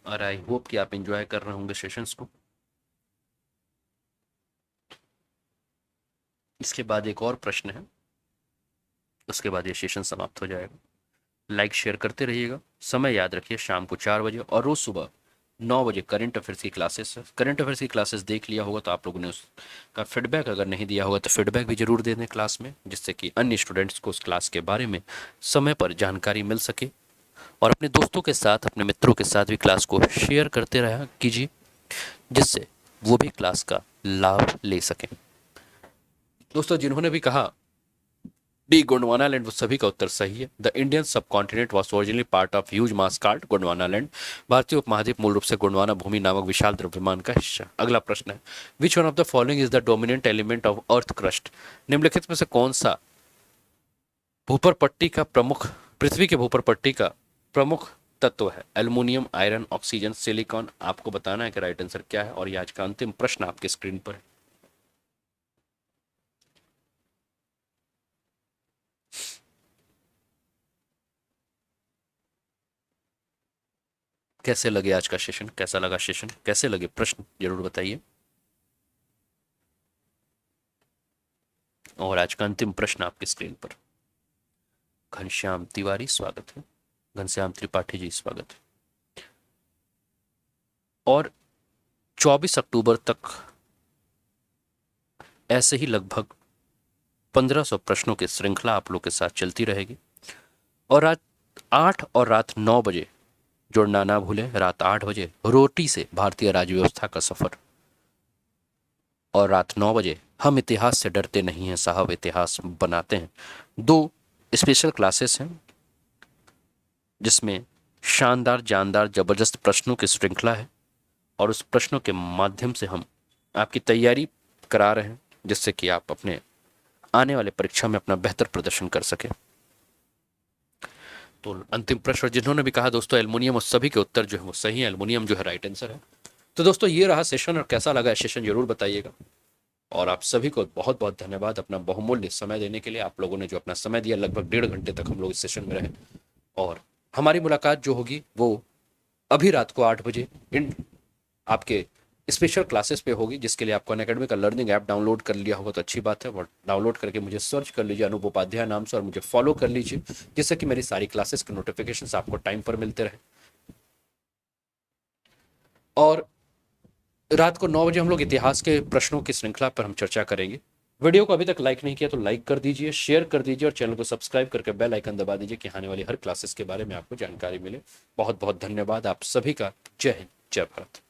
और आई होप कि आप एंजॉय कर रहे होंगे सेशंस को। इसके बाद एक और प्रश्न है, उसके बाद ये सेशन समाप्त हो जाएगा। लाइक शेयर करते रहिएगा। समय याद रखिए शाम को 4 बजे और रोज सुबह 9 बजे करंट अफेयर्स की क्लासेस है। करंट अफेयर्स की क्लासेस देख लिया होगा तो आप लोगों ने उसका फीडबैक अगर नहीं दिया होगा तो फीडबैक भी जरूर दे दें क्लास में, जिससे कि अन्य स्टूडेंट्स को उस क्लास के बारे में समय पर जानकारी मिल सके। और अपने दोस्तों के साथ, अपने मित्रों के साथ भी क्लास को शेयर करते रहा कीजिए, जिससे वो भी क्लास का लाभ ले सकें। दोस्तों जिन्होंने भी कहा डी गोंडवाना लैंड, वो सभी का उत्तर सही है। द इंडियन सब continent was originally part of huge mass called Gondwana land. भारतीय उपमहाद्वीप मूल रूप से गोंडवाना भूमि नामक विशाल द्रव्यमान का हिस्सा। अगला प्रश्न है which one of the following is the dominant element of earth crust. निम्नलिखित में से कौन सा भूपर पट्टी का प्रमुख, पृथ्वी के भूपर पट्टी का प्रमुख तत्व है? Aluminium, iron, oxygen, silicon. आपको बताना है कि राइट आंसर क्या है। और ये आज का अंतिम प्रश्न आपके स्क्रीन पर है। कैसे लगे आज का सेशन, कैसा लगा सेशन, कैसे लगे प्रश्न, जरूर बताइए। और आज का अंतिम प्रश्न आपकी स्क्रीन पर। घनश्याम तिवारी स्वागत है, घनश्याम त्रिपाठी जी स्वागत है। और 24 अक्टूबर तक ऐसे ही लगभग 1500 प्रश्नों की श्रृंखला आप लोग के साथ चलती रहेगी। और रात 8 और रात 9 बजे जुड़ना ना भूलें। रात 8 बजे रोटी से भारतीय राज्य व्यवस्था का सफर, और रात 9 बजे हम इतिहास से डरते नहीं हैं साहब, इतिहास बनाते हैं। 2 स्पेशल क्लासेस हैं जिसमें शानदार, जानदार, जबरदस्त प्रश्नों की श्रृंखला है, और उस प्रश्नों के माध्यम से हम आपकी तैयारी करा रहे हैं, जिससे कि आप अपने आने वाले परीक्षा में अपना बेहतर प्रदर्शन कर सके। तो अंतिम प्रश्न जिन्होंने भी कहा दोस्तों एल्युमिनियम, उस सभी के उत्तर जो है वो सही है। एल्युमिनियम जो है राइट आंसर है। तो दोस्तों ये रहा सेशन, और कैसा लगा सेशन जरूर बताइएगा। और आप सभी को बहुत बहुत धन्यवाद अपना बहुमूल्य समय देने के लिए। आप लोगों ने जो अपना समय दिया, लगभग 1.5 घंटे तक हम लोग इस सेशन में रहे। और हमारी मुलाकात जो होगी वो अभी रात को 8 बजे इन आपके स्पेशल क्लासेस पे होगी, जिसके लिए आपको अनअकैडमी का लर्निंग ऐप डाउनलोड कर लिया होगा तो अच्छी बात है। और डाउनलोड करके मुझे सर्च कर लीजिए अनूप उपाध्याय नाम से, और मुझे फॉलो कर लीजिए, जिससे कि मेरी सारी क्लासेस के नोटिफिकेशंस आपको टाइम पर मिलते रहे। और रात को 9 बजे हम लोग इतिहास के प्रश्नों की श्रृंखला पर हम चर्चा करेंगे। वीडियो को अभी तक लाइक नहीं किया तो लाइक कर दीजिए, शेयर कर दीजिए, और चैनल को सब्सक्राइब करके बेल आइकन दबा दीजिए कि आने वाली हर क्लासेस के बारे में आपको जानकारी मिले। बहुत बहुत धन्यवाद आप सभी का। जय हिंद, जय भारत।